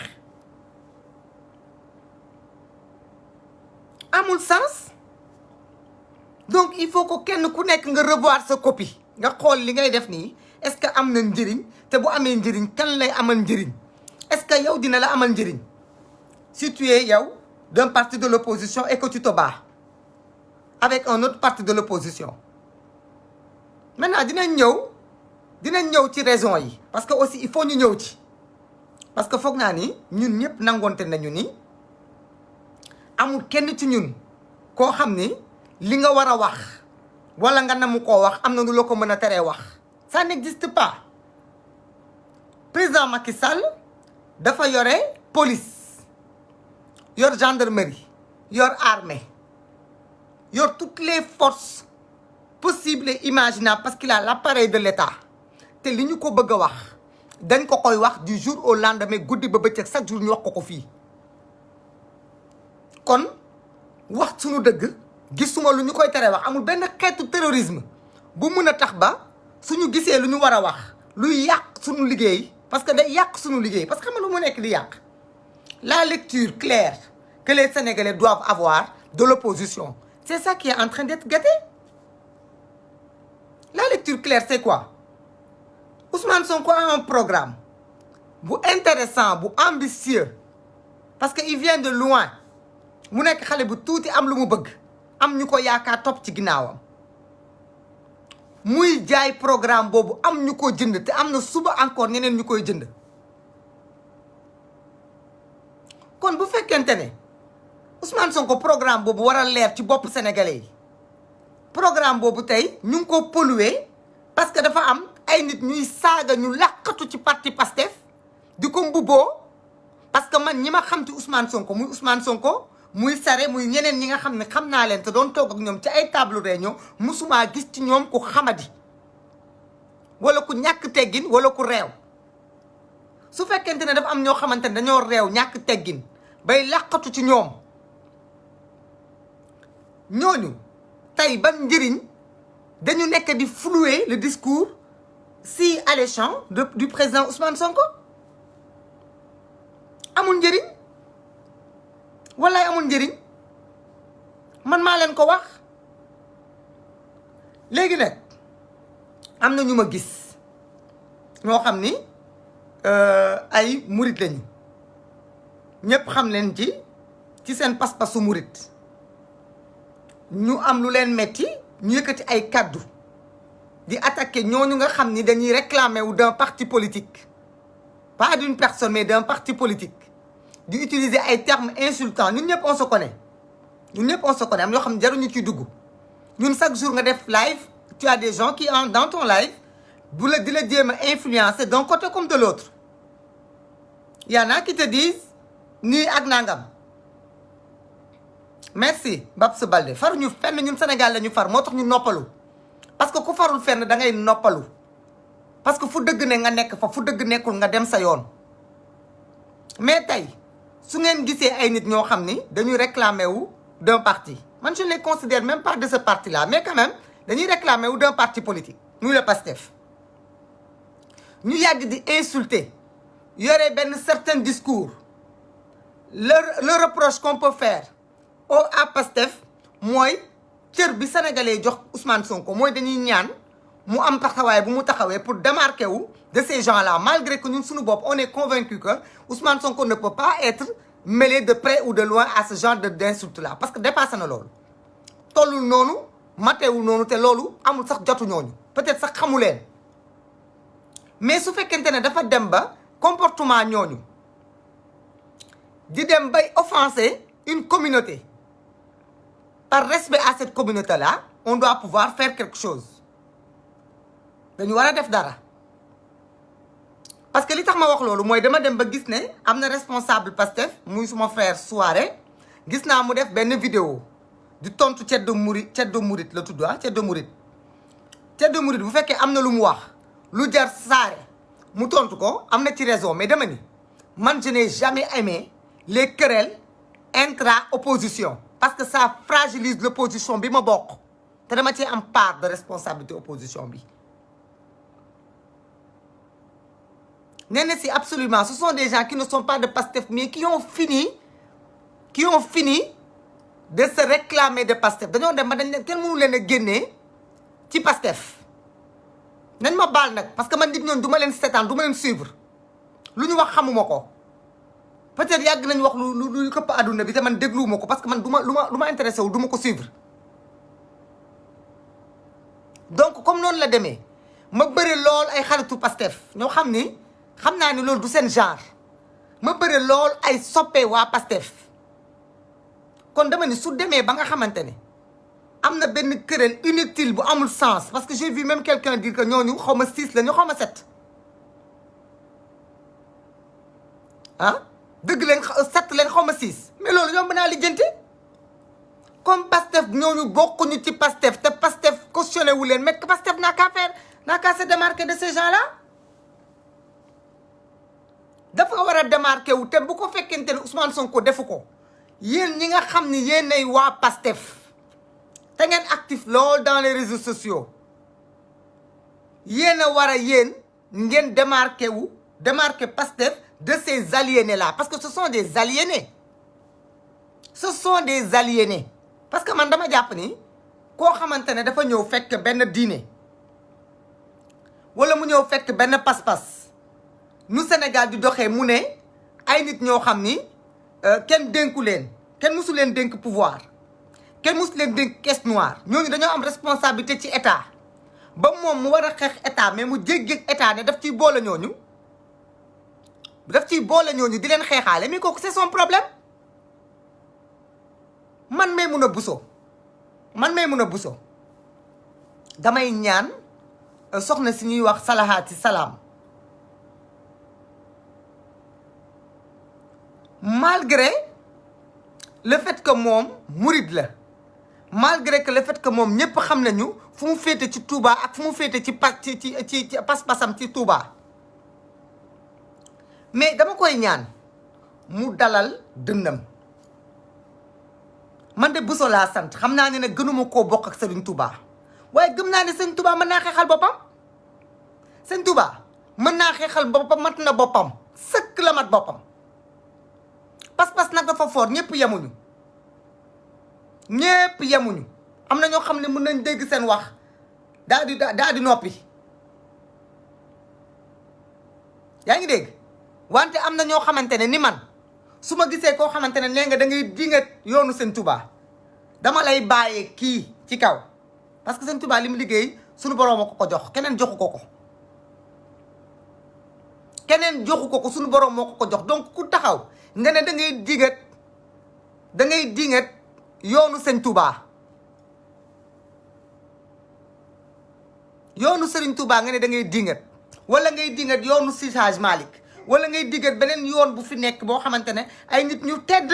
amul sens donc il faut que kenn ku nekk nga revoir sa copie nga xool li ngay def nii est-ce que am na njëriñ te bu amee njëriñ kan lay amal njëriñ est-ce que yow dina la amal njëriñ si tu es yow d'un parti de l'opposition et que tu te bats avec un autre parti de l'opposition maintenant dinañ ñëw ci raison yi parce que aussi il faut ñu ñëw ci parce que foog naa ni ñun ñëpp nangoonte nañu ni amul kenn ci ñun koo xam ni li nga war a wax wala nga namu koo wax am na nu la ko mën a teree wax ça n'existe pas. Président Macky Sall dafa yore police yor gendarmerie yor armée yor toutes les forces possibles et imaginables parce qu'il a l'appareil de l'État te li ñu ko bëgg a wax dañ ko koy wax du jour au lendemain guddi ba bëccëg chaque jour ñu wax ko fii kon wax suñu dëgg gisuma lu ñu koy tere wax amul benn xeetu terrorisme bu mun a tax ba suñu gisee lu ñu war a wax luy yàq suñu liggéey parce que day yàq suñu liggéey parce que xam nga lu mu nekk di yàq la lecture claire que les Sénégalais doivent avoir de l'opposition c'est ça qui est en train d'être gâté. La lecture claire c'est quoi? Ousmane Sonko a un programme bu intéressant bu ambitieux parce que il vient de loin mu nekk xale bu tuuti am lu mu bëgg am ñu ko yaakaar topp ci ginnaawam muy jaay programme boobu am ñu ko jënd te am na suba encore ñeneen ñu koy jënd kon bu fekkente ne Ousmane Sonko programme boobu war a leer ci bopp sénégalais yi programme boobu tey ñu ngi ko polluer parce que dafa am ay nit ñuy saaga ñu làqatu ci parti Pastef di ko mbubboo parce que man ñi ma xam ci Ousmane Sonko muy Sare muy ñeneen ñi nga xam ne xam naa leen te doon toog ak ñoom ci ay table réunion musuma gis ci ñoom ku xamadi wala ku ñàkk teggin wala ku réew su fekkente ne dafa am ñoo xamante ne dañoo réew ñàkk teggin bay làqatu ci ñoom ñooñu tey ban njëriñ dañu nekk di flouer le discours si alléchant du président Ousmane Sonko amul njëriñ wallaay amul njëriñ man maa leen ko wax léegi nag am na ñu ma gis ñoo xam ni ay murit lañu ñëpp xam leen ci seen pas-pasu murit ñu am lu leen metti ñu yëkkati ay kaddu di attaquer ñooñu nga xam ni dañuy réclamer wu d'un parti politique pas d'une personne mais d'un parti politique di utiliser ay termes insultants ñun ñëpp on se connaît am ñoo xam ne jaruñu ciy dugg ñun chaque jour nga def live tu as des gens qui dans ton live bu la di la jéem a influencer d'un côté comme de l'autre y en a qui te disent nii ak nangam merci Babs Balde faruñu fenn ñun Sénégal la ñu far moo tax ñu noppalu parce que ku farul fenn da ngay noppalu parce que fu dëgg ne nga nekk fa fu dëgg nekkul nga dem sa yoon mais tey su ngeen gisee ay nit ñoo xam ni dañuy réclamer wu d'un parti man je ne les considère même pas de ce parti là mais quand même dañuy réclamer wu d'un parti politique muy le PASTEF ñu yàgg di insulter yore benn certain discours le reproche qu'on peut faire à PASTEF mooy cër bi sénégalais jox Ousmane Sonko mooy dañuy ñaan mu am taxawaay bu mu taxawee pour démarquer wu de ces gens-là malgré que ñun suñu bopp on est convaincu que Ousmane Sonko ne peut pas être mêlé de près ou de loin à ce genre d'insulte-là parce que dépassé na loolu tollul noonu matewul noonu te loolu amul sax jotu ñooñu peut-être sax xamu leen mais su fekkente ne dafa dem ba comportement ñooñu di dem bay offenser une communauté par respect à cette communauté-là on doit pouvoir faire quelque chose dañu war a def dara parce que li tax ma wax loolu mooy dama dem ba gis ne am na responsable Pastef muy suma frère Souaré gis naa mu def benn vidéo di tontu Ceddo Murit la tudd Ceddo Murit bu fekkee am na lu mu wax lu jar Saare mu tontu ko am na ci raison mais dama ni man je n'ai jamais aimé les querelles intra-opposition parce que ça fragilise l'opposition bi ma bokk te dama ci am part de responsabilité opposition bi nee na si absolument ce sont des gens qui ne sont pas de Pastef mais qui ont fini de se réclamer de Pastef dañoo dem ba dañ kenn mënu leen a génnee ci Pastef nañ ma baal nag parce que man nit ñoon du ma leen seetaan du ma leen suivre lu ñu wax xamuma ko peut-être yàgg nañ wax lu këpp àdduna bi te man dégluwuma ko parce que man lu ma intéressé wul du ma ko suivre donc comme noonu la demee ma bëri lool ay xaritu Pastef ñoo xam ni xam naa ni loolu du seen genre ma bëri lool ay soppe waa Pastef kon dama ni su demee ba nga xamante ne am na benn querelle inutile bu amul sens parce que j'ai vu même quelqu'un dire que ñooñu xaw ma 6 la ñu xaw ma 7 ah dëgg leen 7 leen xaw ma 6 mais loolu yomb naa lijjanti comme Pastef ñooñu bokkuñu ci Pastef te Pastef cautionné wu leen mais Pastef n'a qu'à se démarquer de ces gens-là dafa war a démarqué wu te bu ko fekkente ne Ousmane Sonko defu ko yéen ñi nga xam ni yéenay waa Pastef te ngeen actif lool dans les réseaux sociaux yéen a war a yéen ngeen démarqué Pastef de ces aliénés là parce que ce sont des aliénés parce que man dama jàpp ni koo xamante ne dafa ñëw fekk benn diine wala mu ñëw fekk benn pas-pas nu Sénégal di doxee mu ne ay nit ñoo xam ni kenn dénku leen kenn musu leen dénk pouvoir kenn musu leen dénk caisse noire ñooñu dañoo am responsabilité ci état ba moom mu war a xeex état mais mu jéggi état ne daf ciy boole ñooñu di leen xeexaale mais kooku c'est son problème man Maimouna Bousso damay ñaan soxna si ñuy wax Salahaati Salaam malgré le fait que moom murid la malgré que le fait que moom ñëpp xam nañu fu mu féete ci Touba ak fu mu féete ci pas-pasam ci Touba mais dama koy ñaan mu dalal dënnam man de Bousso laa sant xam naa ne nag gënuma koo bokk ak Serigne Touba waaye gëm naa ne Serigne Touba mën naa xeexal boppam Serigne Touba mën naa xeexal boppam mat na boppam sëkk la mat boppam pas-pas nag dafa fort ñëpp yemuñu am na ñoo xam ne mën nañ dégg seen wax daal di noppi yaa ngi dégg wante am na ñoo xamante ne ni man su ma gisee koo xamante ne nee nga da ngay dingat yoonu Sëñ Touba dama lay bàyyee kii ci kaw parce que Sëñ Touba li mu liggéey suñu borom moo ko jox keneen joxu ko suñu borom moo ko jox donc ku taxaw nga ne da ngay dingat yoonu Sëñ Touba yoonu Serigne Touba nga ne da ngay dingat wala ngay dingat yoonu Seydi Hadji Malick wala ngay dingat beneen yoon bu fi nekk boo xamante ne ay nit ñu tedd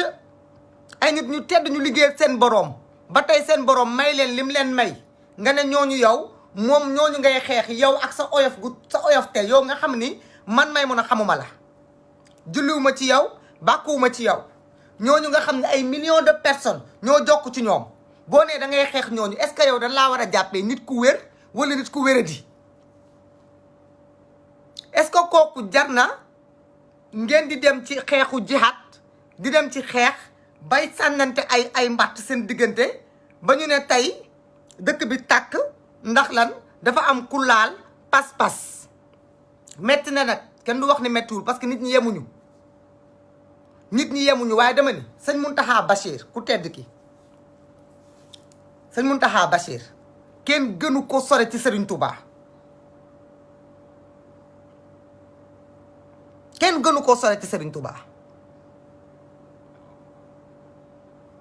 ñu liggéey seen boroom ba tey seen boroom may leen lim leen may nga ne ñooñu yow moom ñooñu ngay xeex yow ak sa oyof te yow nga xam ni man Maimouna xamuma la julliwuma ci yow bàkkuwuma ci yow ñooñu nga xam ne ay millions de personnes ñoo jokk ci ñoom boo nee da ngay xeex ñooñu est-ce que yow dañ laa war a jàppee nit ku wér wala nit ku wéradi est-ce que kooku jar na ngeen di dem ci xeexu jihaad di dem ci xeex bay sànnante ay mbatt seen diggante ba ñu ne tey dëkk bi tàkk ndax lan dafa am ku laal pas-pas metti na nag kenn du wax ni mettiwul parce que nit ñi yemuñu waaye dama ni sëñ Mountakha Bachir ku tedd ki sëñ Mountakha Bachir kenn gënu ko sore ci Serigne Touba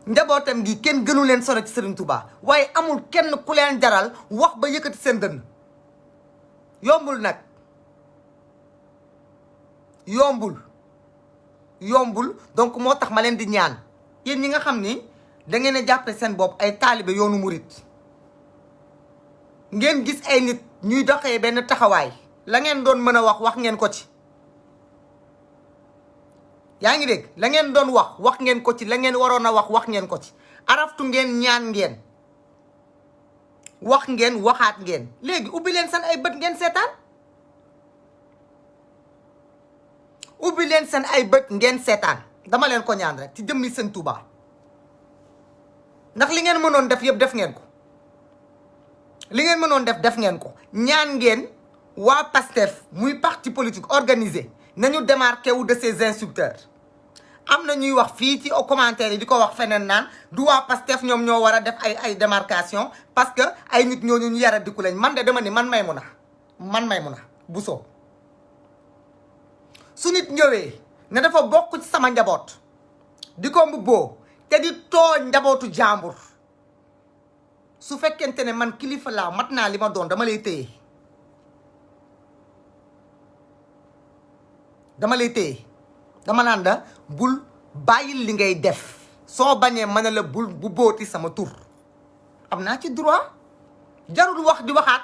njabootam gi kenn gënu leen sore ci Serigne Touba waaye amul kenn ku leen jaral wax ba yëkkati seen dënn yombul nag yombul donc moo tax ma leen di ñaan yéen ñi nga xam ni da ngeen a jàppe seen bopp ay taalibe yoonu murit ngeen gis ay nit ñuy doxee benn taxawaay la ngeen doon mën a wax ngeen ko ci yaa ngi dégg la ngeen doon wax ngeen ko ci la ngeen waroon a wax ngeen ko ci araftu ngeen ñaan ngeen wax ngeen waxaat ngeen léegi ubbi leen seen ay bët ngeen seetaan dama leen ko ñaan rek ci jëmmi Sëñ Touba ndax li ngeen mënoon def yëpp def ngeen ko ñaan ngeen waa PASTEF muy parti politique organisé nañu démarqué wu de ces insulteurs am na ñuy wax fii ci commentaire yi di ko wax feneen naan du waa PASTEF ñoom ñoo war a def ay démarcation parce que ay nit ñooñu ñu yara diku lañ man de dama ni man Maimouna Bousso su nit ñëwee ne dafa bokk ci sama njaboot di ko mbubboo te di tooñ njabootu jàmbur su fekkente ne man kilifa laa mat naa li ma doon dama lay téye dama naan la bul bàyyil li ngay def soo bañee mën a la bul bu booti sama tur am naa ci droit jarul wax di waxaat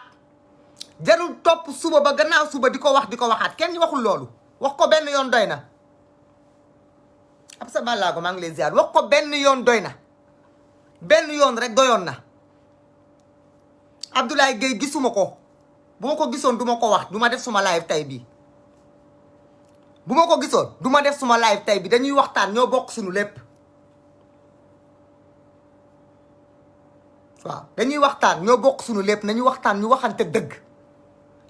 jarul topp suba ba gannaaw suba di ko waxaat kenn waxul loolu wax ko benn yoon doy na ab sa bàllaago maa ngi lay ziar wax ko benn yoon doy na benn yoon rek doyoon na Abdoulaye Gueye gisuma ko bu ma ko gisoon du ma ko wax du ma def suma live tay bi bu ma ko gisoon du ma def suma live tay bi dañuy waxtaan ñoo bokk suñu lépp waaw dañuy waxtaan ñoo bokk suñu lépp nañu waxtaan ñu waxante dëgg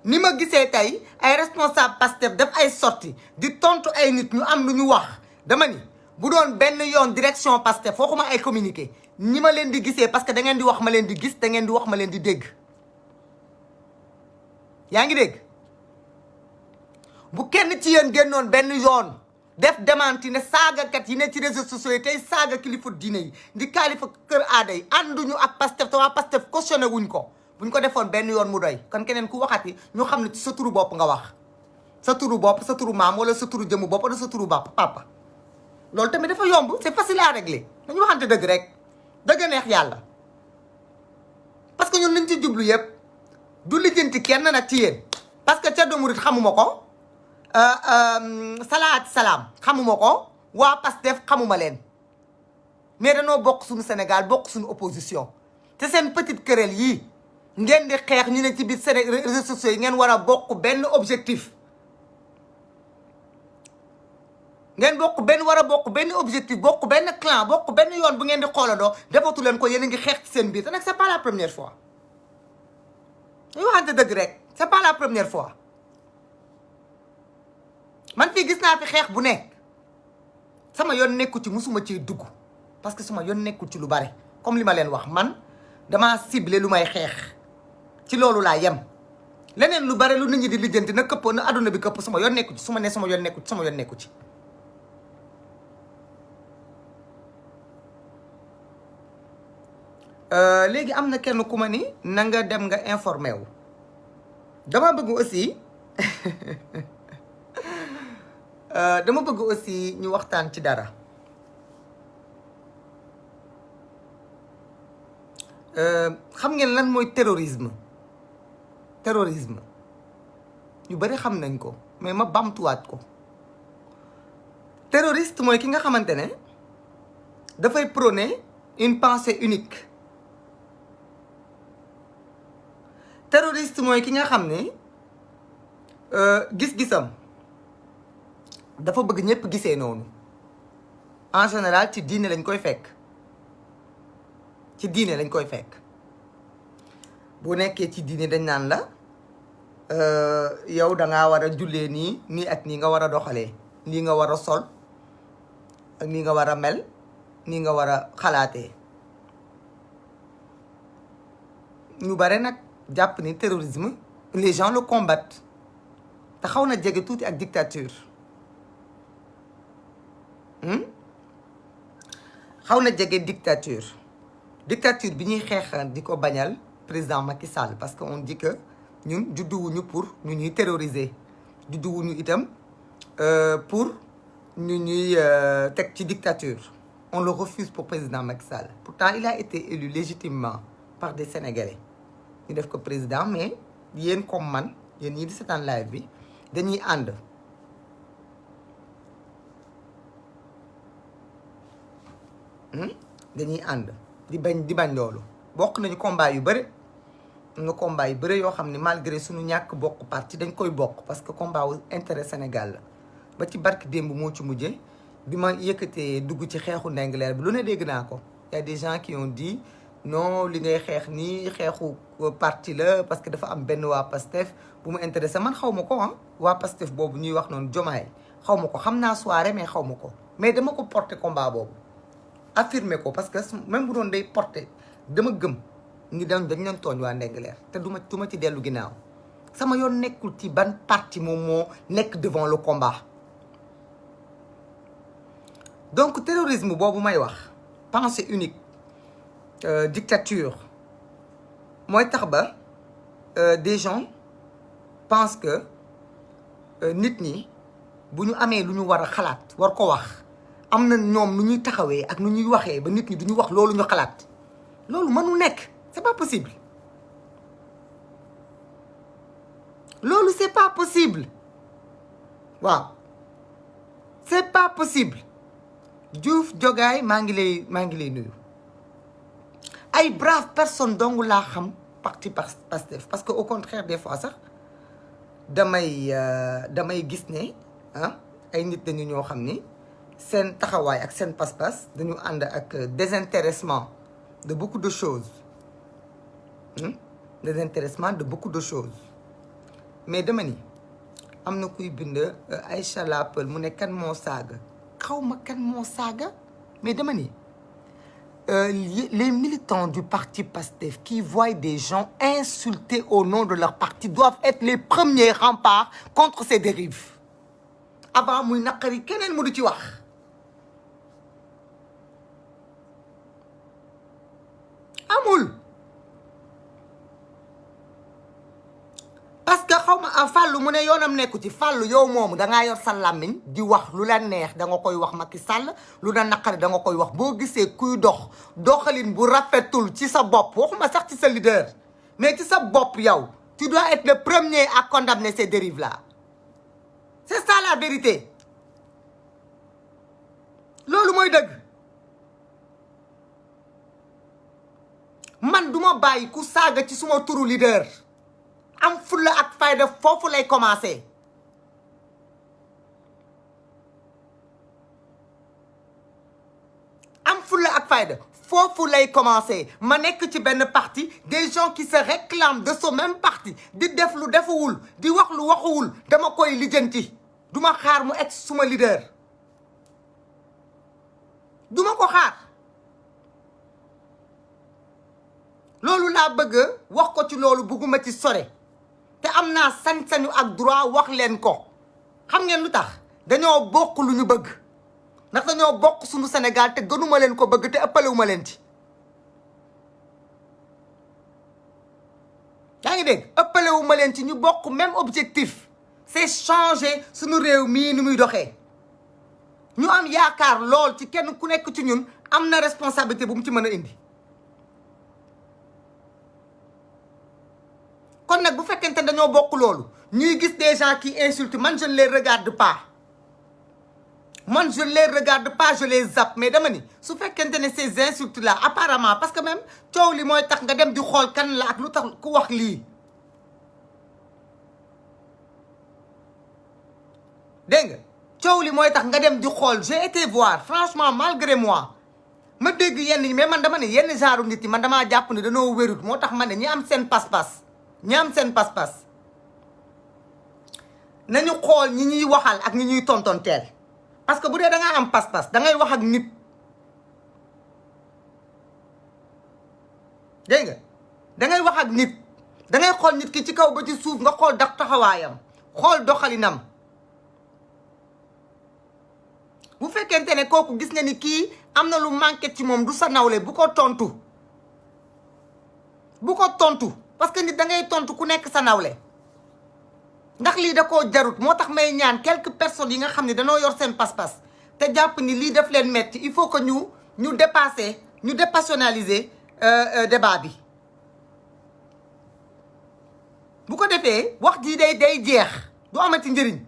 ni ma gisee tey ay responsable Pastef def ay sorti di tontu ay nit ñu am lu ñu wax dama ni bu doon benn yoon direction Pastef waxuma ay communiqué ñi ma leen di gisee parce que da ngeen di wax ma leen di gis da ngeen di wax ma leen di dégg yaa ngi dégg bu kenn ci yéen génnoon benn yoon def démenti ne saagakat yi ne ci réseaux sociaux yi tey saaga kilifa diine yi di kalifa kër aada yi ànduñu ak Pastef te waa Pastef cautionné wuñ ko buñ ko defoon benn yoon mu doy kon keneen ku waxati ñu xam ne ci sa turu bopp nga wax sa turu bopp sa turu maam wala sa turu jëmu bopp wala sa turu papa loolu tamit dafa yomb c'est facile à régler dañu waxante dëgg rek dëgg neex yàlla parce que ñun liñ ci jublu yëpp du lijjanti kenn nag ci yéen parce que Thierno Mouride xamuma ko salaat salaam xamuma ko waa Pastef xamuma leen mais danoo bokk suñu Sénégal bokk suñu opposition te seen petite querelle yii ngeen di xeex ñu ne ci biir réseaux sociaux yi ngeen war a bokk benn objectif ngeen war a bokk benn objectif bokk benn clan bokk benn yoon bu ngeen di xoolandoo defatu leen ko yéen a ngi xeex ci seen biir te nag c'est pas la première fois ñu waxante dëgg rek c'est pas la première fois man fii gis naa fi xeex bu nekk sama yoon nekku ci musuma ci dugg parce que sama yoon nekkul ci lu bare comme li ma leen wax man dama ciblé lu may xeex ci loolu laa yem leneen lu bare lu nit ñi di lijjanti na këpp na adduna bi këpp sama yoon nekku ci su ma ne sama yoon nekku ci sama yoon nekku ci léegi am na kenn ku ma ni na nga dem nga informé wu dama bëgg aussi ñu waxtaan ci dara xam ngeen lan mooy terrorisme ñu bari xam nañ ko mais ma bamtuwaat ko terroriste mooy ki nga xamante ne dafay prôner une pensée unique terroriste mooy ki nga xam ne gis-gisam dafa bëgg ñëpp gisee noonu en général ci diine lañ koy fekk bu nekkee ci diine dañ naan la yow dangaa war a jullee nii ak nii nga war a doxalee nii nga war a sol ak nii nga war a mel nii nga war a xalaatee ñu bare nag jàpp ni terrorisme les gens le combattent te xaw na jege tuuti ak dictature xaw na jege dictature bi ñuy xeex di ko bañal président Macky Sall parce que on dit que ñun judduwuñu pour ñu ñuy terroriser judduwuñu itam pour ñu ñuy teg ci dictature on le refuse pour président Macky Sall pourtant il a été élu légitimement par des Sénégalais ñu def ko président mais yéen comme man yéen ñii di seetaan live bi dañuy ànd di bañ loolu bokk nañu combat yu bëri am na combat yu bëri yoo xam ne malgré suñu ñàkk bokk parti dañ koy bokk parce que combat wu intérêt Sénégal la ba ci barki démb moo ci mujje bi ma yëkkatee dugg ci xeexu Ndingler bi lu ne dégg naa ko y a des gens qui ont dit non li ngay xeex nii xeexu parti la parce que dafa am benn waa Pastef bu mu intéressé man xaw ma ko waa Pastef boobu ñuy wax noonu Jomaay xaw ma ko xam naa soirée mais xaw ma ko mais dama ko porté combat boobu affirmer ko parce que même bu doon day porté dama gëm ngi dañ leen tooñ waa Ndingler te du ma ci dellu ginnaaw sama yoon nekkul ci ban parti moom moo nekk devant le combat donc terrorisme boobu may wax pensée unique dictature mooy tax ba des gens pensent que nit ñi bu ñu amee lu ñu war a xalaat war ko wax am na ñoom nu ñuy taxawee ak nu ñuy waxee ba nit ñi du ñu wax loolu ñu xalaat loolu mënu nekk c'est pas possible loolu c'est pas possible waaw c'est pas possible Diouf Jogaay maa ngi lay nuyu ay brave personne dong laa xam parti Pastef parce que au contraire des fois sax damay gis ne ay nit dañu ñoo xam ni seen taxawaay ak seen pas-pas dañu ànd ak désintéressement de beaucoup de choses désintéressement de beaucoup de choses mais dama ni am na kuy bind Aïcha Lapel mu ne kan moo saaga xaw ma kan moo saaga mais dama ni les militants du parti Pastef qui voient des gens insultés au nom de leur parti doivent être les premiers remparts contre ces dérives avant muy naqari keneen mu du ci wax amul parce que xaw ma fàllu mu ne yoonam nekku ci fàllu yow moomu dangaa yor sa làmmiñ di wax lu la neex da nga koy wax Macky Sall lu la naqari da nga koy wax boo gisee kuy doxalin bu rafetul ci sa bopp waxuma sax ci sa leader mais ci sa bopp yow tu dois être le premier à condamner ces dérives là c'est ça la vérité loolu mooy dëgg man duma bàyyi ku saaga ci suma turu leader am fulla ak fayda foofu lay commencer am fulla ak fayda foofu lay commencer ma nekk ci benn parti des gens qui se réclament de ce même parti di def lu defuwul di wax lu waxuwul dama koy lijjanti duma xaar mu egg suma leader duma ko xaar loolu laa bëgg wax ko ci loolu bëgguma ci sore te am naa sañ-sañu ak droit wax leen ko xam ngeen lu tax dañoo bokk lu ñu bëgg ndax dañoo bokk suñu Sénégal te gënuma leen ko bëgg te ëppalewuma leen ci yaa ngi dégg ëppalewuma leen ci ñu bokk même objectif c'est changer suñu réew mii ni muy doxee ñu am yaakaar lool ci kenn ku nekk ci ñun am na responsabilité bu mu ci mën a indi kon nag bu fekkente ne dañoo bokk loolu ñuy gis des gens qui insultent man je ne les regarde pas man je ne les regarde pas je les zappe mais dama ni su fekkente ne ces insultes là apparemment parce que même coow li mooy tax nga dem di xool kan la ak lu tax ku wax lii dégg nga coow li mooy tax nga dem di xool j'ai été voir franchement malgré moi ma dégg yenn ñi mais man dama ne yenn genre nit yi man damaa jàpp ne dañoo wérut moo tax man ne ñi am seen pas-pas ñi am seen pas-pas nañu xool ñi ñuy waxal ak ñi ñuy tontonteel parce que bu dee da ngaa am pas-pas da ngay wax ak nit dégg nga da ngay wax ak nit da ngay xool nit ki ci kaw ba ci suuf nga xool dak taxawaayam xool doxalinam bu fekkente ne kooku gis nga ni kii am na lu manqué ci moom du sa nawle bu ko tontu parce que nit da ngay tontu ku nekk sa nawle ndax lii da koo jarut moo tax may ñaan quelques personnes yi nga xam ne dañoo yor seen pas-pas te jàpp ni lii def leen metti il faut que ñu dépasser ñu dépassionnaliser débat bi bu ko defee wax ji day jeex du amati njëriñ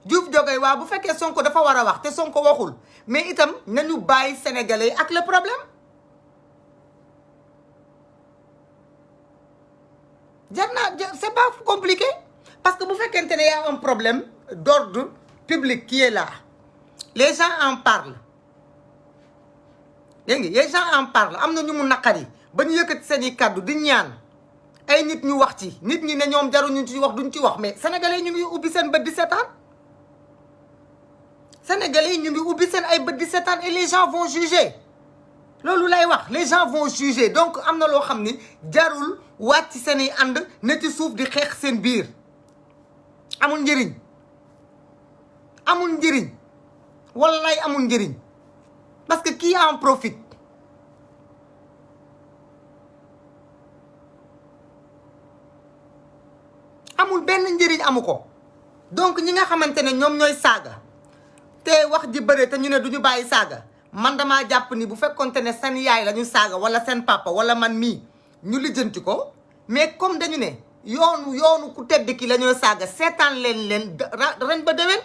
Diouf Jogaay waa bu fekkee Sonko dafa war a wax te Sonko waxul mais itam nañu bàyyi sénégalais ak le problème c'est pas compliqué parce que bu fekkente ne y a un problème d'ordre public qui est là les gens en parlent dégg nga les gens en parlent am na ñu mu naqari ba ñu yëkkati seen i kàddu di ñaan ay nit ñu wax ci nit ñi ne ñoom jaruñu ci wax duñ ci wax mais sénégalais ñu ngi ubbi seen bët di seetaan sénégalais ñu ngi ubbi seen ay bët di seetaan et les gens vont juger loolu lay wax les gens vont juger donc am na loo xam ni jarul wàcc seen i ànd ne ci suuf di xeex seen biir amul njëriñ wallaay amul njëriñ parce que qui en profite benn njëriñ amu ko. donc ñi nga xamante ne ñoom ñooy saaga te wax ji bëre te ñu ne duñu bàyyi saaga man damaa jàpp ni bu fekkonte ne seen yaay la ñu saaga wala seen papa wala man mii ñu lijjanti ko mais comme dañu ne yoonu ku tedd ki la ñooy saaga seetaan leen ren ba déwén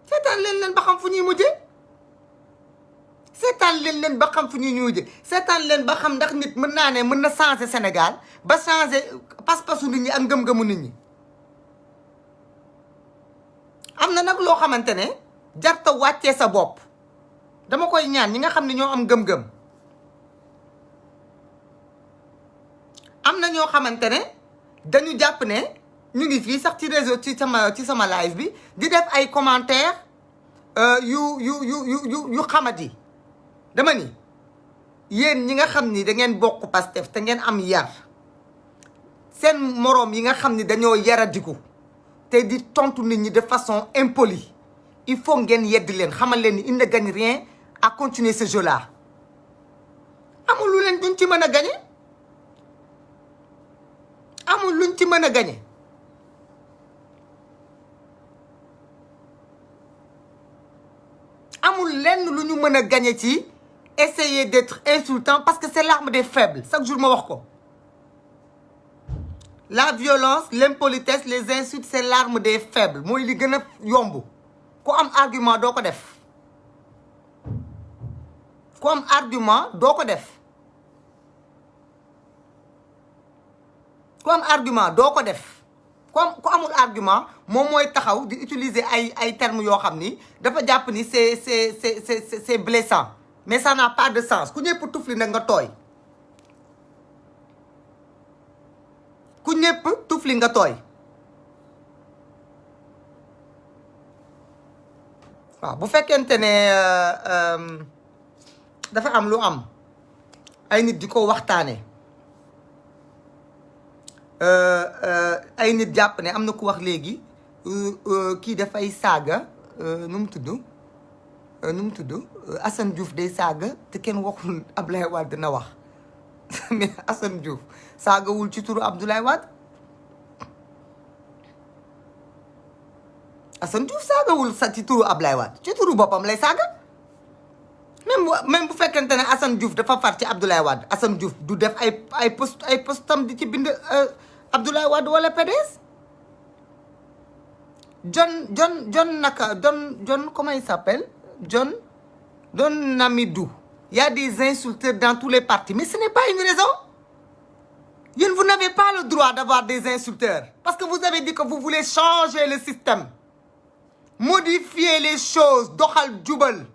seetaan leen ba xam fu ñuy mujjee seetaan leen ba xam fu ñuy mujjee seetaan leen ba xam ndax nit mën naa ne mën na changer Sénégal ba changer pas-pasu nit ñi ak ngëm-ngëmu nit ñi. am na nag loo xamante ne jarta wàccee sa bopp dama koy ñaan ñi nga xam ne ñoo am ngëm-ngëm am na ñoo xamante ne dañu jàpp ne ñu ngi fii sax ci réseau ci sama live bi di def ay commentaires yu xamadi dama ni yéen ñi nga xam ni da ngeen bokk Pastef te ngeen am yar seen moroom yi nga xam ni dañoo yaradiku te di tontu nit ñi de façon impolie il faut ngeen yedd leen xamal leen ni il ne gagne rien à continuer ce jeu là amul lu leen duñ ci mën a gagné amul luñ ci mën a gagné amul lenn lu ñu mën a gagné ci essayer d'être insultant parce que c'est l'arme des faibles chaque jour ma wax ko la violence l'impolitesse les insultes c'est l'arme des faibles mooy li gën a yomb ku am argument doo ko def ku am argument doo ko def ku am argument doo ko def ku amul argument moom mooy taxaw di utiliser ay termes yoo xam ni dafa jàpp ni c'est blessant mais ça n'a pas de sens ku ñëpp tufli nag nga tooy ku ñëpp tufli nga tooy waaw bu fekkente ne dafa am lu am ay nit di ko waxtaane ay nit jàpp ne am na ku wax léegi kii dafay saaga nu mu tudd Assane Diouf day saaga te kenn waxul Abdoulaye Wade dina wax mais Assane Diouf saagawul ci turu Abdoulaye Wade Assane Diouf saagawul ci turu Abdoulaye Wade ci turu boppam lay saaga même bu fekkente ne Assane Diouf dafa far ci Abdoulaye Wade Assane Diouf du def ay postam di ci bind Abdoulaye Wade wala PDS John comment il s'appelle John Namidou. Il y a des insulteurs dans tous les partis mais ce n'est pas une raison. Vous n'avez pas le droit d'avoir des insulteurs parce que vous avez dit que vous voulez changer le système, modifier les choses, doxal jubal.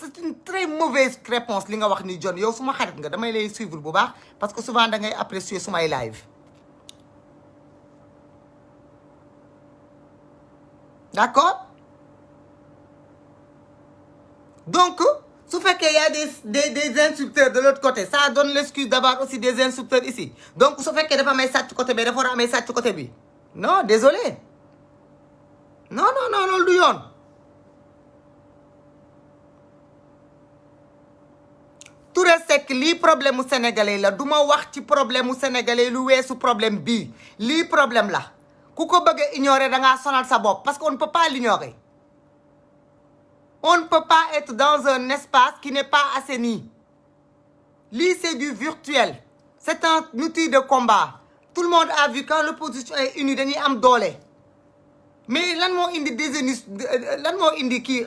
C'est une très mauvaise réponse li nga wax ni John yow suma xarit nga damay lay suivre bu baax parce que souvent da ngay apprécier sumay live. D'accord? Donc su fekkee y a des insulteurs de l'autre côté ça donne l'excuse d'avoir aussi des insulteurs ici donc su fekkee dafa may sàcc côté bi dafa war a amee sàcc côté bi non désolé non loolu du yoon. Touré Seck lii problème mu sénégalais la du ma wax ci problème mu sénégalais lu weesu problème bii lii problème la ku ko bëgg a ignorer da ngaa sonal sa bopp parce qu'on ne peut pas l'ignorer. On ne peut pas être dans un espace qui n'est pas assaini. Lii c'est du virtuel. C'est un outil de combat. Tout le monde a vu quand l'opposition est unie dañuy am doole. Mais lan moo indi kii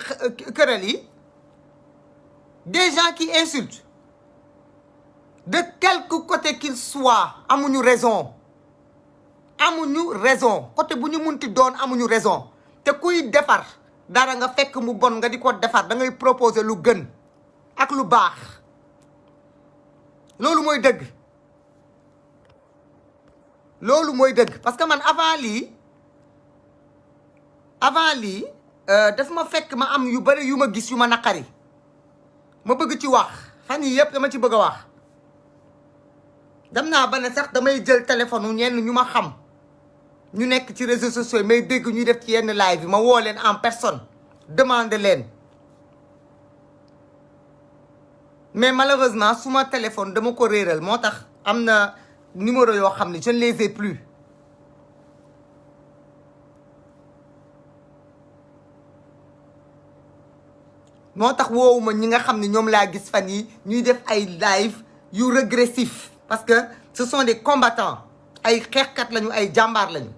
këral yi des gens qui insultent. De quelque côté qu'il soit amuñu raison. Amuñu raison côté bu ñu munti doon amuñu raison te kuy defar. dara nga fekk mu bon nga di ko defar da ngay proposer lu gën ak lu baax loolu mooy dëgg parce que man avant lii daf ma fekk ma am yu bari yu ma gis yu ma naqari ma bëgg ci wax fan yii yëpp dama ci bëgg a wax dem naa ba ne sax damay jël téléphone ñenn ñu ma xam ñu nekk ci réseaux sociaux may dégg ñuy def ci yenn live yi ma woo leen en personne demande leen mais malheureusement suma téléphone dama ko réeral moo tax am na numéro yoo xam ne je ne les ai plus moo tax woowuma ñi nga xam ne ñoom laa gis fan yi ñuy def ay live yu régressif parce que ce sont des combattants ay xeexkat lañu ay jàmbaar lañu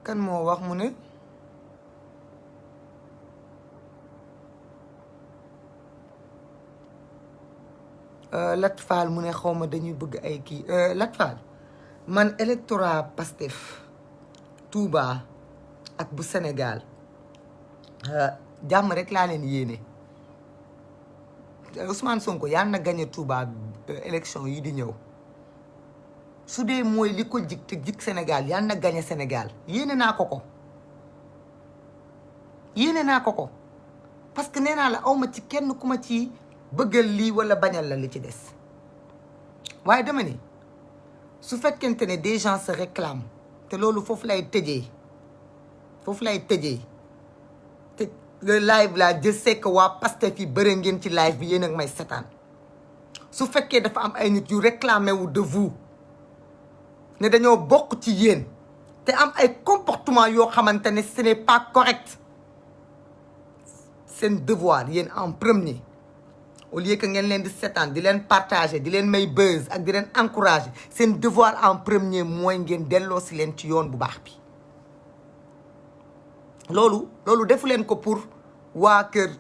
kan moo wax mu ne Lat Fall mu ne xawma dañuy bëgg ay kii Lat Fall man électorat Pastef Touba ak bu Sénégal jàmm rek laa leen yéene Ousmane Sonko yàlla na gagné Touba élection yi di ñëw su dee mooy li ko jig te jig Sénégal yàlla na gagné Sénégal yéene naa ko ko yéene naa ko ko parce que nee naa la awma ci kenn ku ma ci bëggal lii wala bañal la li ci des waaye dama ni su fekkente ne des gens se réclament te loolu foofu lay tëjee te le live là je sais que waa Pastef yi bëre ngeen ci live bi yéen ak may setaan su fekkee dafa am ay nit yu réclamé wu de vous ne dañoo bokk ci yéen te am ay comportement yoo xamante ne ce n'est pas correct seen devoir yéen en premier au lieu que ngeen leen di seetaan di leen partager di leen may buzz ak di leen encourager seen devoir en premier mooy ngeen delloo si leen ci yoon bu baax bi loolu defu leen ko pour waa kër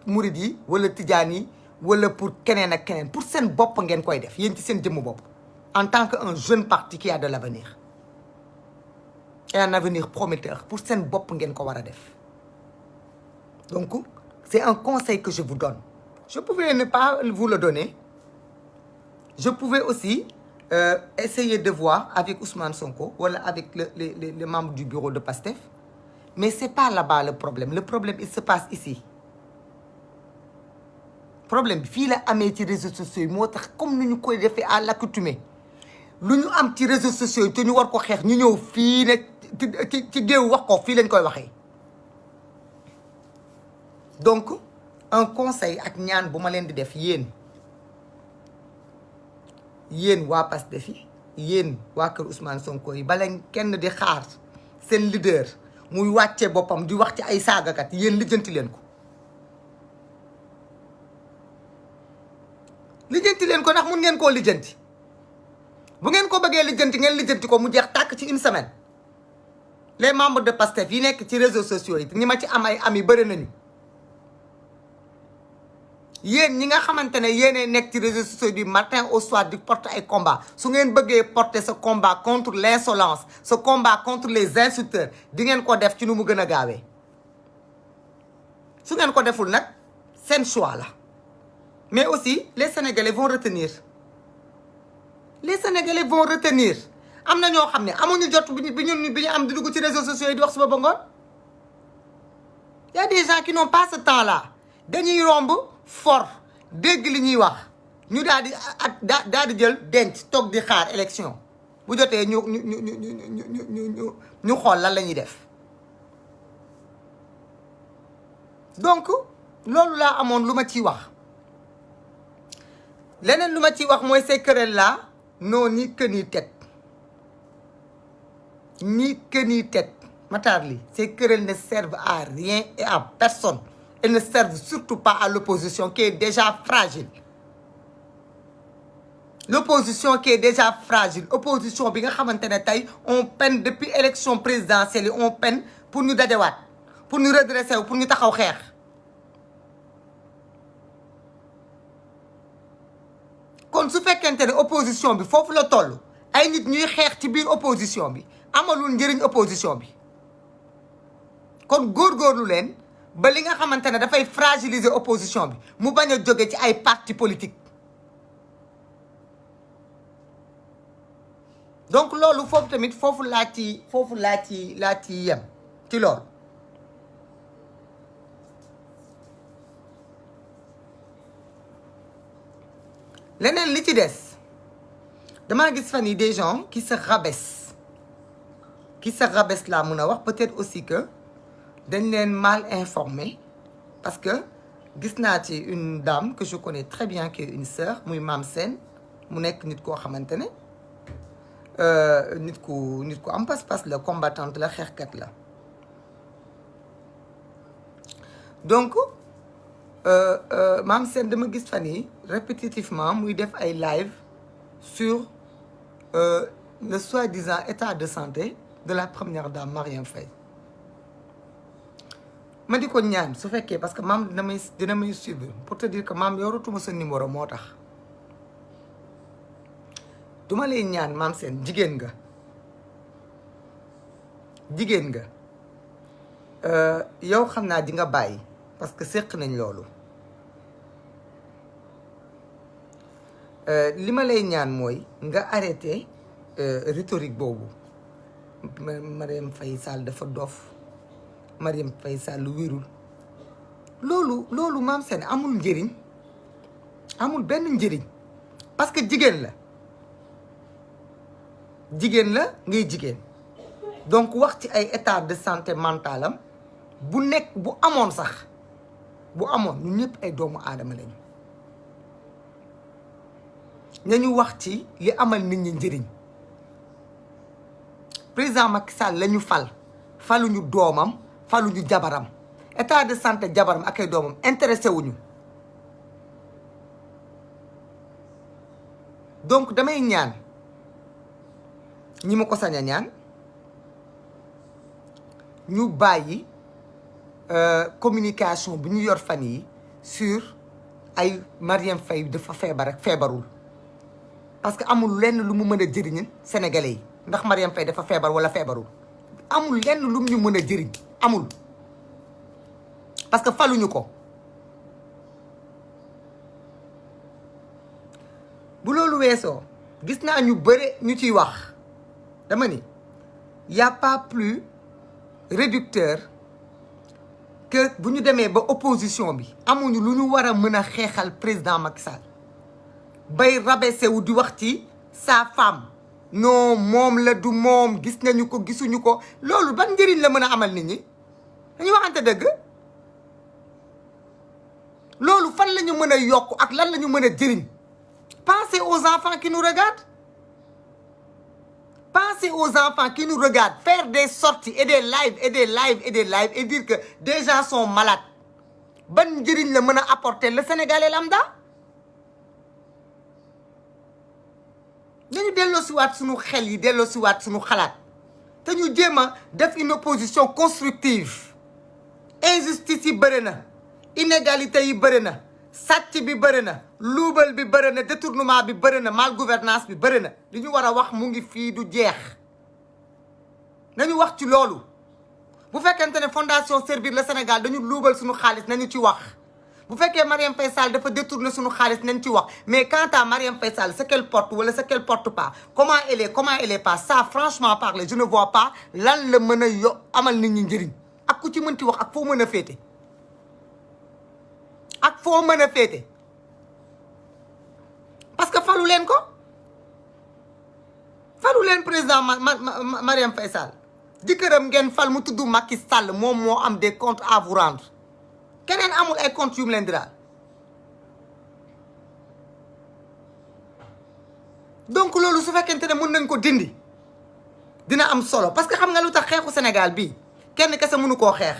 murid yi wala tijaan yi wala pour keneen ak keneen pour seen bopp ngeen koy def yéen ci seen jëmm bopp en tant que un jeune parti qui a de l'avenir et un avenir prometteur pour seen bopp ngeen ko war a def donc c'est un conseil que je vous donne. Je pouvais ne pas vous le donner. Je pouvais aussi essayer de voir avec Ousmane Sonko ou avec les membres du bureau de Pastef. Mais ce n'est pas là-bas le problème. Le problème, il se passe ici. Le problème, il y a des réseaux sociaux. Comme nous avons fait à l'accoutumée. Nous avons des réseaux sociaux. Nous avons fait des réseaux sociaux. Donc, un conseil ak ñaan bu ma leen di def yéen waa Pastef yi yéen waa kër Ousmane Sonko yi bala kenn di xaar seen leader muy wàcce boppam di wax ci ay saagakat yéen lijjanti leen ko ndax mun ngeen koo lijjanti bu ngeen ko bëggee lijjanti ngeen lijjanti ko mu jeex tàkk ci une semaine les membres de Pastef yi nekk ci réseaux sociaux yi ñi ma ci am ay ami bëri nañu yéen ñi nga xamante ne yéenay nekk ci réseaux sociaux du matin au soir di porter ay combat su ngeen bëggee porter ce combat contre l'insolence ce combat contre les insulteurs di ngeen ko def ci nu mu gën a gaawee su ngeen ko deful nag seen choix la mais aussi les Sénégalais vont retenir am na ñoo xam ne amuñu jot bi ñu am di dugg ci réseaux sociaux yi di wax suba ba ngoon y a des gens qui n'ont pas ce temps là dañuy romb for dégg li ñuy wax ñu daal di jël denc toog di xaar élection bu jotee ñu xool lan la ñuy def donc loolu laa amoon lu ma ciy wax leneen lu ma ciy wax mooy ces querelles là non ni queue ni tête Matar Ly ces querelles ne servent à rien et à personne. Elles ne servent surtout pas à l'opposition qui est déjà fragile. L'opposition qui est déjà fragile. Opposition bi nga xamante ne tey on peine depuis élection présidentielle yi on peine pour ñu dajawaat pour ñu redresser wu pour ñu taxaw xeex. kon su fekkente ne opposition bi foofu la toll ay nit ñuy xeex ci biir opposition bi amalul njëriñ opposition bi kon góorgóorlu leen. ba li nga xamante ne dafay fragiliser opposition bi mu bañ a jóge ci ay parti politique donc loolu foofu tamit foofu laa ci yem ci loolu leneen li ci des damaa gis fan yi des gens qui se rabaissent laa mun a wax peut-être aussi que dañ leen mal informé parce que gis naa ci une dame que je connais très bien qui est une sœur muy Mame Sène mu nekk nit koo xamante ne nit ku am pas-pas la, combattante la, xeexkat la. donc Mame Sène dama gis fan yi répétitivement muy def ay live sur le soi-disant état de santé de la première dame Marième Faye. ma di ko ñaan su fekkee parce que maam dina may suivre pour te dire que maam yoratuma sa numéro moo tax duma lay ñaan Mame Sène jigéen nga yow xam naa di nga bàyyi parce que séq nañ loolu li ma lay ñaan mooy nga arrêté rhétorique boobu Marième Faye Sall dafa dof Marième Faye Sall wérul loolu Mame Sène amul njëriñ, amul benn njëriñ, parce que jigéen la ngay jigéen. donc wax ci ay état de santé mentalam bu amoon sax bu amoon ñun ñëpp ay doomu aadama lañu nañu wax ci li amal nit ñi njëriñ. président Macky Sall lañu faluñu doomam, faluñu jabaram, état de santé jabaram ak ay doomam intéressé wuñu. donc damay ñaan ñi ma ko sañ a ñaan ñu bàyyi communication bi ñu yor fan yi sur ay Marième Faye dafa feebar ak feebarul, parce que amul lenn lu mu mën a jëriñ sénégalais yi ndax Marième Faye dafa feebar wala feebarul. amul lenn lu ñu mën a jëriñ, amul, parce que faluñu ko. bu loolu weesoo gis naa ñu bëre ñu ciy wax, dama ni y a pas plus réducteur que bu ñu demee ba opposition bi amuñu lu ñu war a mën a xeexal président Macky Sall bay rabaissé wu di wax ci sa femme. non moom la du moom, gis nañu ko gisuñu ko, loolu ban njëriñ la mën a amal nit ñi? dañu waxante dëgg. loolu fan la ñu mën a yokk ak lan la ñu mën a jëriñ? Pensez aux enfants qui nous regardent. Pensez aux enfants qui nous regardent faire des sorties et des lives et des lives et des lives et dire que des gens sont malades. ban njëriñ la mën a apporter le Sénégalais lambda? nañu delloo si waat suñu xel yi, delloo si waat suñu xalaat te ñu jéem a def une opposition constructive. injustice yi bëri na, inégalité yi bëri na, sàcc bi bëri na, luubal bi bëri na, détournement bi bëri na, malgouvernance bi bëri na. li ñu war a wax mu ngi fii du jeex. nañu wax ci loolu. bu fekkente ne fondation Servir le Sénégal dañu luubal suñu xaalis nañu ci wax. bu fekkee Marième Faye Sall dafa détourner suñu xaalis nañ ci wax. mais quant à Marième Faye Sall ce qu'elle porte wala ce qu'elle porte pas, comment elle est pas, ça franchement parler je ne vois pas lan la mën a amal nit ñi njëriñ ak ku ci mënti wax ak foo mën a féete. ak foo mën a féete parce que falu leen ko, falu leen président Marième Faye Sall. jëkkëram ngeen fal mu tudd Macky Sall, moom moo am des comptes à vous rendre. keneen amul ay comptes yu mu leen di daal. donc loolu su fekkente ne mën nañ ko dindi dina am solo, parce que xam nga lu tax xeexu Sénégal bii kenn kese mënu koo xeex.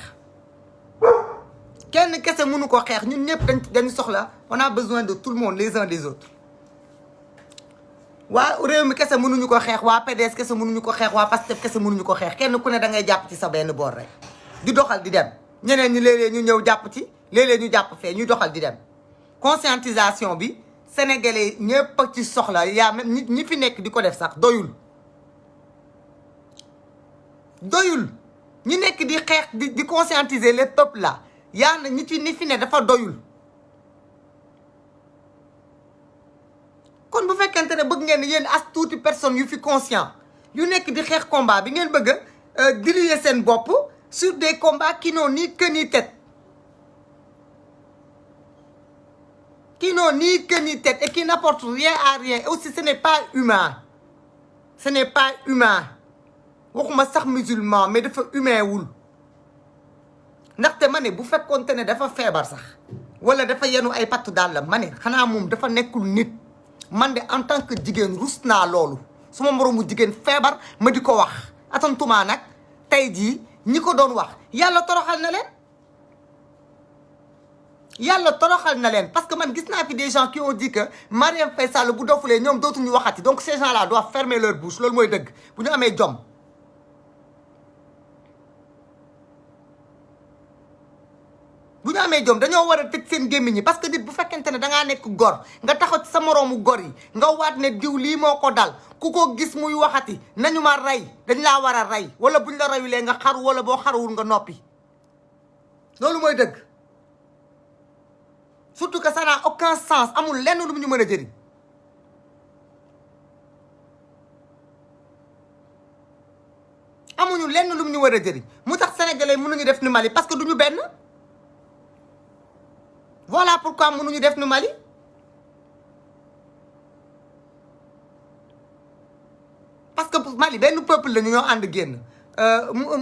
kenn kese mënu ko xeex, ñun ñëpp dañu soxla, on a besoin de tout le monde, les uns des autres. waa réew mi kese mënuñu ko xeex, waa PDS kese mënuñu ko xeex, waa PASTEF kese mënuñu ko xeex. kenn ku ne da ngay jàpp ci sa benn boor rek di doxal di dem. ñeneen ñi léeg-léeg ñu ñëw jàpp ci, léeg-léeg ñu jàpp fee, ñu doxal di dem. conscientisation bi sénégalais ñëpp a ci soxla. yaa même ñi fi nekk di ko def sax doyul ñi nekk di xeex di conscientiser les peuples là. yaa na ñi fi ne dafa doyul. kon bu fekkente ne bëgg ngeen yéen as tuuti personnes yu fi conscient yu nekk di xeex combat bi ngeen bëgg a diluer seen bopp sur des combats qui n'ont ni queue ni tête. qui n'ont ni queue ni tête et qui n'apportent rien à rien. Et aussi ce n'est pas humain. ce n'est pas humain. waxuma sax musulman mais dafa humain wul. ndaxte ma ne bu fekkoonte ne dafa feebar sax wala dafa yenu ay patt dàllam ma ne xanaa moom dafa nekkul nit man de en tant que jigéen rus naa loolu suma moroomu jigéen feebar ma di ko wax atantuma nag tey jii ñi ko doon wax yàlla toroxal na leen yàlla toroxal na leen parce que man gis naa fi des gens qui ont dit que Marième Faye Sall bu dofulee ñoom dootuñu waxati donc ces gens là doivent fermer leur bouche loolu mooy dëgg bu ñu amee jom bu ñu amee jom dañoo war a tëj seen gémmiñ ñi parce que nit bu fekkente ne dangaa nekk gor nga taxaw ci sa moroomu gor yi nga waat ne diw lii moo ko dal ku ko gis muy waxati nañu ma rey dañ laa war a rey wala buñ la reyulee nga xaru wala boo xaruwul nga noppi loolu mooy dëgg surtout que ça n'a aucun sens amul lenn lu mu ñu mën a jëriñ amuñu lenn lu mu ñu war a jëriñ mu tax sénégalais mënuñu def ni Mali parce que duñu benn voilà pourquoi mënuñu def ni Mali parce que Mali benn peuple la ñu ñoo ànd génn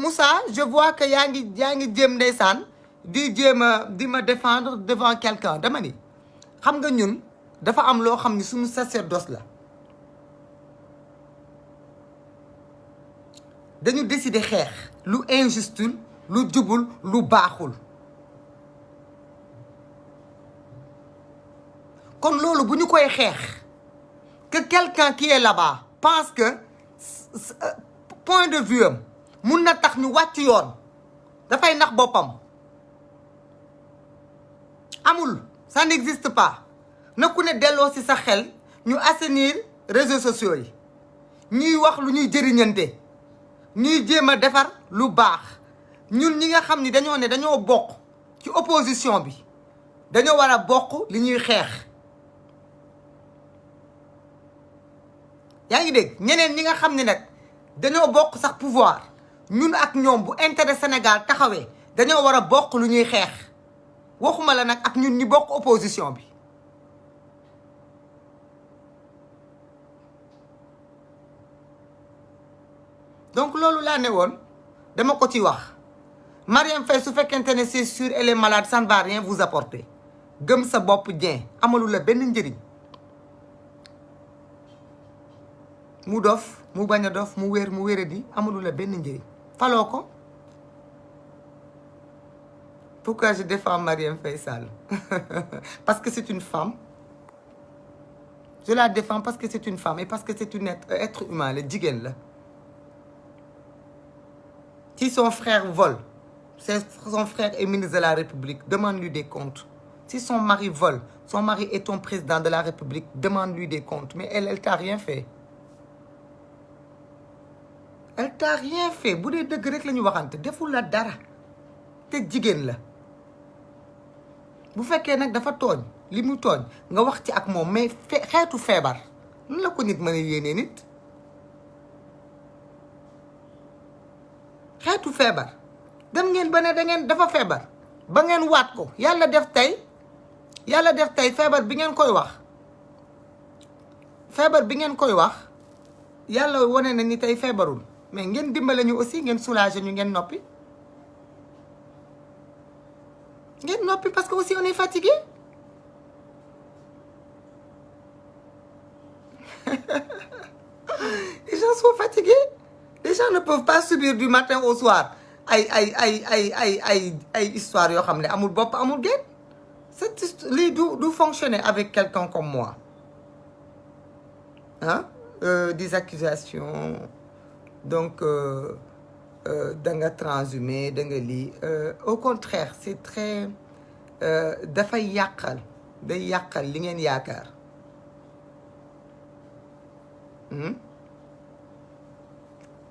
Moussa je vois que yaa ngi jéem ndeysaan di jéem a di ma défendre devant quelqu'un dama ni xam nga ñun dafa am loo xam ni suñu sacerdoce la dañu décider xeex lu injustul lu jubul lu baaxul kon loolu bu ñu koy xeex que quelqu'un qui est là-bas pense que point de vue am mun na tax ñu wàcc yoon dafay nax boppam amul ça n'existe pas na ku ne delloo ci sa xel ñu assainir réseaux sociaux yi ñuy wax lu ñuy jëriñante ñuy jéem a defar lu baax ñun ñi nga xam ni dañoo ne dañoo bokk ci opposition bi dañoo war a bokk li ñuy xeex yaa ngi dégg ñeneen ñi nga xam ne nag dañoo bokk sax pouvoir ñun ak ñoom bu intérêt Sénégal taxawee dañoo war a bokk lu ñuy xeex waxuma la nag ak ñun ñi bokk opposition bi donc loolu laa ne woon dama ko ci wax Marième Faye su fekkente ne c'est sûr elle est malade ça ne va rien vous apporter gëm sa bopp Dieng amalu la benn njëriñ mu dof mu bañ a dof mu wér mu wéradi amalu la benn njëriñ faloo ko pourquoi je défends Marième Faye Sall parce que c'est une femme je la défends parce que c'est une femme et parce que c'est une être humain la jigéen la si son frère vole son frère est ministre de la République demande-lui des comptes si son mari vole son mari est ton président de la République demande-lui des comptes mais elle t'a rien fait elle t'a rien fait bu dee dëgg rek la ñu waxante deful la dara te jigéen la bu fekkee nag dafa tooñ li mu tooñ nga wax ci ak moom mais xeetu feebar lan la ko nit mën a yéenee nit xeetu feebar dem ngeen ba ne da ngeen dafa feebar ba ngeen waat ko yàlla def tey feebar bi ngeen koy wax yàlla wane na ni tey feebarul mais ngeen dimbale ñu aussi ngeen soulager ñu ngeen noppi parce que aussi on est fatigué les gens sont fatigués les gens ne peuvent pas subir du matin au soir ay histoire yoo xam ne amul bopp amul génn lii du fonctionner avec quelqu'un comme moi hein des accusations donc da nga transhumé da nga lii au contraire c'est très dafay yàqal li ngeen yaakaar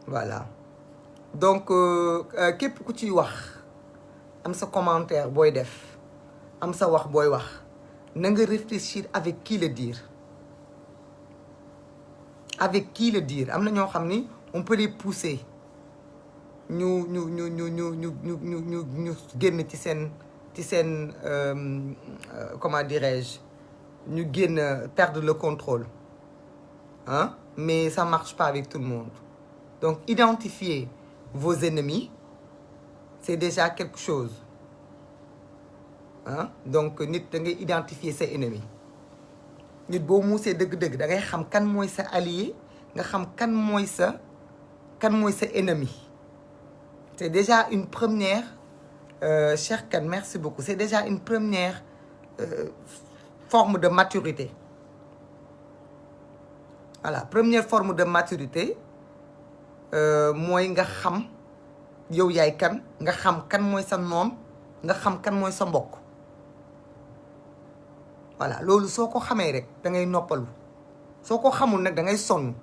voilà donc képp ku ciy wax am sa commentaire booy def am sa wax booy wax na nga réfléchir avec qui le dire am na ñoo xam ni on peut les pousser ñu génn ci seen comment dirais-je ñu génn perdre le contrôle hein mais ça marche pas avec tout le monde donc identifier vos ennemis c'est déjà quelque chose ah donc nit da ngay identifier sa ennemi nit boo muusee dëgg-dëgg da ngay xam kan mooy sa allié nga xam kan mooy sa ennemi c'est déjà une première Cheikh Kane merci beaucoup c'est déjà une première forme de maturité voilà première forme de maturité mooy nga xam yow yaay kan nga xam kan mooy sa noon nga xam kan mooy sa mbokk voilà loolu soo ko xamee rek da ngay noppalu soo ko xamul nag da ngay sonn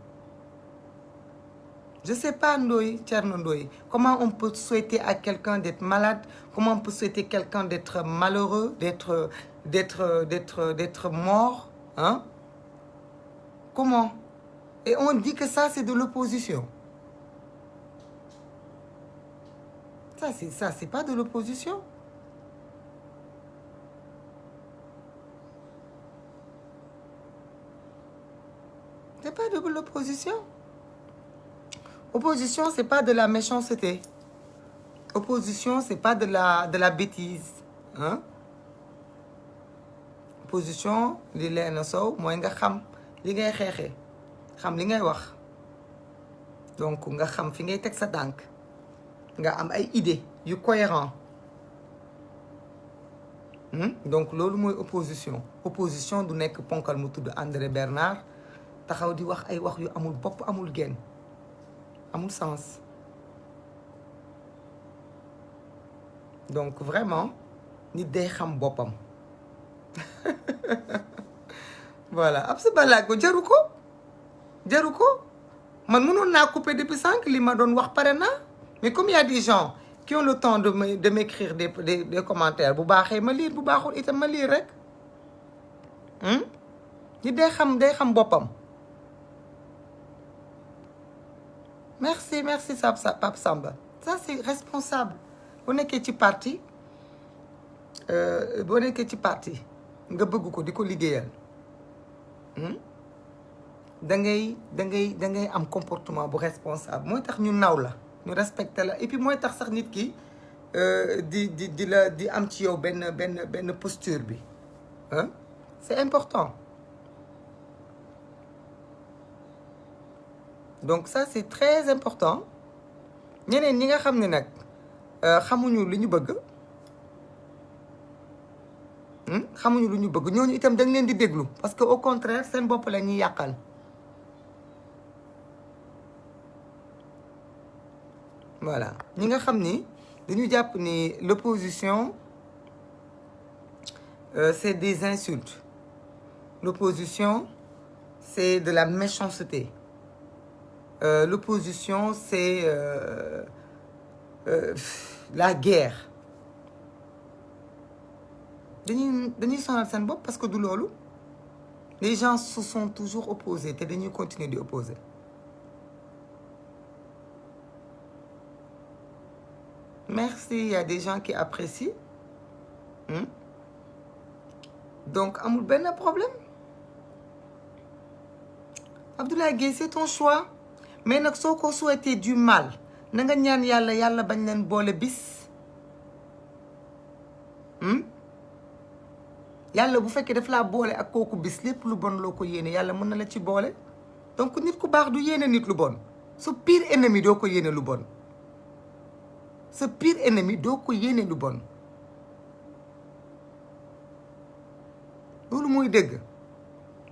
je sais pas Ndoye Thierno Ndoye comment on peut souhaiter à quelqu'un d'être malade comment on peut souhaiter quelqu'un d'être malheureux d'être mort hein comment et on dit que ça c'est de l'opposition ça c'est pas de l'opposition c'est pas de l'opposition opposition c'est pas de la méchanceté opposition c'est pas de la bêtise hein opposition li leen sow mooy nga xam li ngay xeexee xam li ngay wax donc nga xam fi ngay teg sa tànk nga am ay idées yu cohérent donc loolu mooy opposition du nekk ponkal mu tudd André Bernard taxaw di wax ay wax yu amul bopp amul genn amul sens donc vraiment nit day xam boppam voilà Absa Balago jaru ko man mënoon naa couper depuis sànq li ma doon wax pare na mais comme il y a des gens qui ont le temps de m'écrire des commentaires bu baaxee ma lire bu baaxul itam ma lire rek nit day xam boppam merci Pape Samba ça c'est responsable boo nekkee ci parti nga bëgg ko di ko liggéeyal da ngay am comportement bu responsable mooy tax ñu naw la ñu respecté la et puis mooy tax sax nit ki di am ci yow benn posture bi c'est important donc ça c'est très important ñeneen ñi nga xam ne nag xamuñu lu ñu bëgg ñooñu itam da nga leen di déglu parce que au contraire seen bopp la ñuy yàqal voilà ñi nga xam ni dañu jàpp ni l'opposition c'est des insultes l'opposition c'est de la méchanceté l'opposition c'est la guerre dañuy sonal seen bopp parce que du loolu les gens se sont toujours opposés te dañuy continuer di opposer merci il y a des gens qui apprécient donc amul benn problème Abdoulaye Gueye c'est ton choix mais nag soo ko souhaité du mal na nga ñaan yàlla bañ leen boole bis yàlla bu fekkee daf laa boole ak kooku bis lépp lu bon loo ko yéene yàlla mën na la ci boole donc nit ku baax du yéene nit lu bon sa pire ennemi doo ko yéene lu bon sa pire ennemi doo ko yéene lu bon loolu mooy dëgg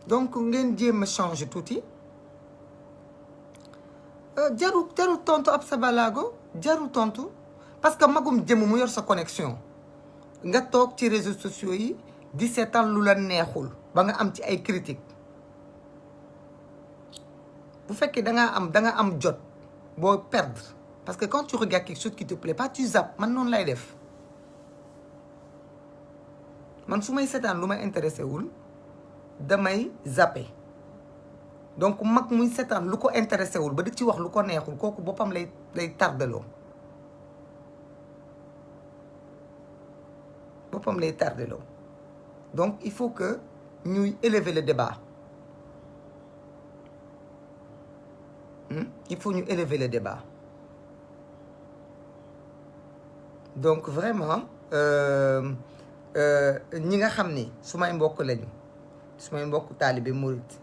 donc ngeen jéem a changer tuuti jaru tontu Absa Balago jaru tontu parce que magum jëm mu yor sa connexion nga toog ci réseaux sociaux yi di seetaan lu la neexul ba nga am ci ay critiques bu fekkee da nga am jot boo perdre parce que quand tu regardes quelque chose qui te plaît pas tu zappes man noonu lay def man su may seetaan lu ma intéressé wul damay zapper donc mag muy seetaan lu ko intéressé wul ba di ci wax lu ko neexul kooku boppam lay tardeloo donc il faut que ñuy élever le débat il faut ñu élever le débat donc vraiment ñi nga xam ni su may mbokk lañu su may mbokk taalibe murit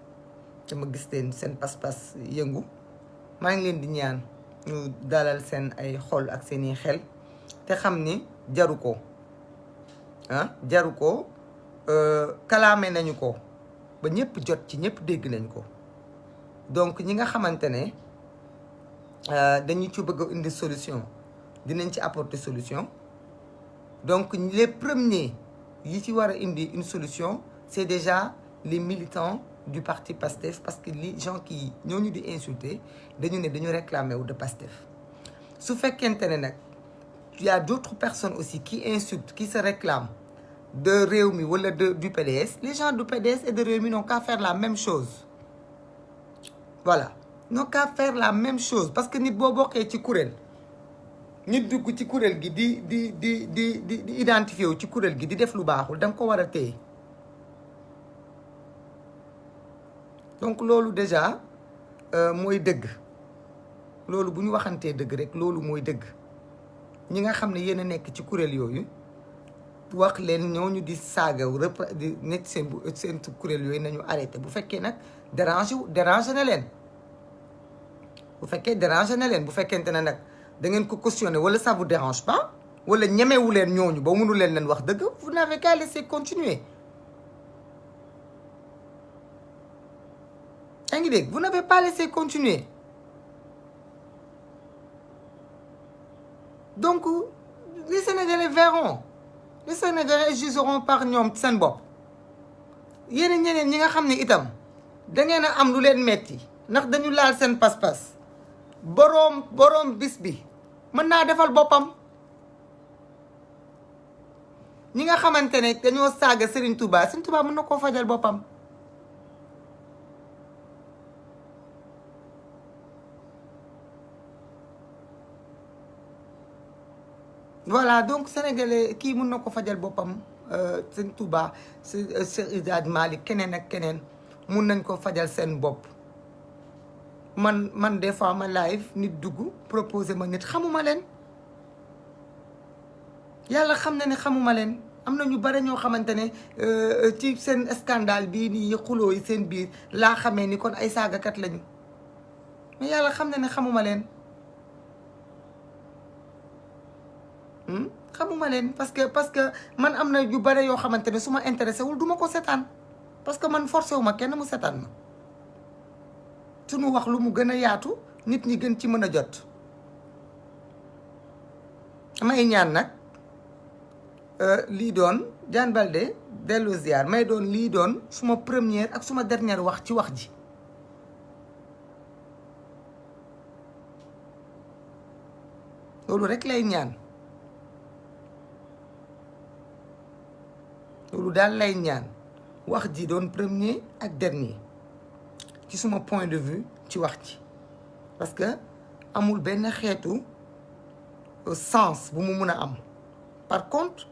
te ma gis leen seen pas-pas yëngu maa ngi leen di ñaan ñu dalal seen ay xol ak seeni xel te xam ni jaru ko jaru ko kalaame nañu ko ba ñëpp jot ci ñëpp dégg nañ ko donc ñi nga xamante ne dañu ci bëgg a indi solution dinañ ci apporter solution donc les premiers yi ci war a indi une solution c'est déjà les militants du parti PASTEF parce que les gens qui ñooñu di insulter dañu ne dañu réclamer wu de PASTEF su fekkente ne nag il y a d'autres personnes aussi qui insultent qui se réclament de Rewmi wala du PDS les gens du PDS et de Rewmi n'ont qu'à faire la même chose voilà n'ont qu'à faire la même chose parce que nit boo bokkee ci kuréel nit dugg ci kuréel gi di identifier wu ci kuréel gi di def lu baaxul da nga ko war a téye donc loolu déjà mooy dëgg loolu bu ñu waxantee dëgg rek loolu mooy dëgg ñi nga xam ne yéen a nekk ci kuréel yooyu wax leen ñooñu di saaga di nekk seen kuréel yooyu nañu arrêté bu fekkee nag déranger na leen bu fekkee déranger na leen bu fekkente ne nag da ngeen ko cautionné wala ça vous dérange pas wala ñemewu leen ñooñu ba mënu leen wax dëgg vous n'avez qu'à laisser continuer yaa ngi dégg vous n'avez pas laissé continuer donc les Sénégalais verront les Sénégalais jugeront par ñoom seen bopp yéen ñeneen ñi nga xam ne itam da ngeen a am lu leen metti ndax dañu laal seen pas-pas boroom bis bi mën naa defal boppam ñi nga xamante ne dañoo saaga Serigne Touba mën na koo fajal boppam voilà donc sénégalais kii mën na ko fajal boppam Serigne Touba Cheikh Hadji Malick keneen ak keneen mun nañ ko fajal seen bopp man des fois ma live nit dugg proposé ma nit xamuma leen yàlla xam na ne xamuma leen am na ñu bare ñoo xamante ne ci seen scandale bii nii xuloo yi seen biir laa xamee ni kon ay saagakat lañu mais yàlla xam na ne xamuma leen xamuma leen parce que man am na yu bare yoo xamante ne su ma intéressé wul du ma ko seetaan parce que man forcé wu ma kenn mu seetaan ma suñu wax lu mu gën a yaatu nit ñi gën ci mën a jot may ñaan nag lii doon Diane Baldé dellu ziar may doon lii doon suma première ak suma dernière wax ci wax ji loolu rek lay ñaan loolu daal lay ñaan wax ji doon premier ak dernier ci suma point de vue ci wax ji parce que amul benn xeetu sens bu mu mun a am par contre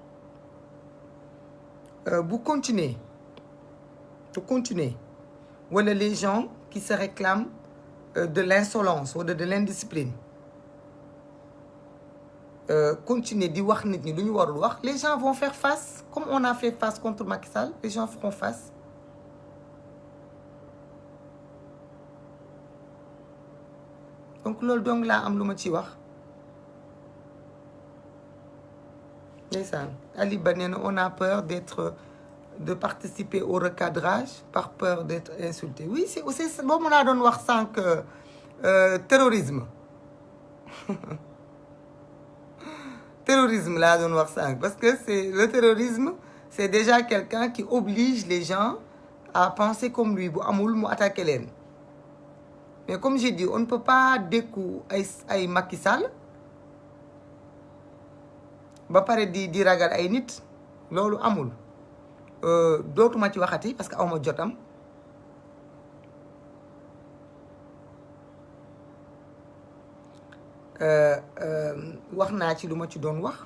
bu continuer wala les gens qui se réclament de l'insolence wala de l'indiscipline continuer di wax nit ñi lu ñu warul wax les gens vont faire face comme on a fait face contre Macky Sall les gens feront face donc loolu donc laa am lu ma ci wax ndeysaan Ali Ba nee na on a peur de participer au recadrage par peur d'être insulté oui c'est aussi boobu laa doon wax sànq terrorisme terrorisme laa doon wax sànq parce que c'est le terrorisme c'est déjà quelqu'un qui oblige les gens à penser comme lui bu amul mu attaquer leen mais comme j'ai dit on ne peut pas dékku ay Macky Sall ba pare di ragal ay nit loolu amul dootuma ci waxati parce que awma jotam wax naa ci lu ma ci doon wax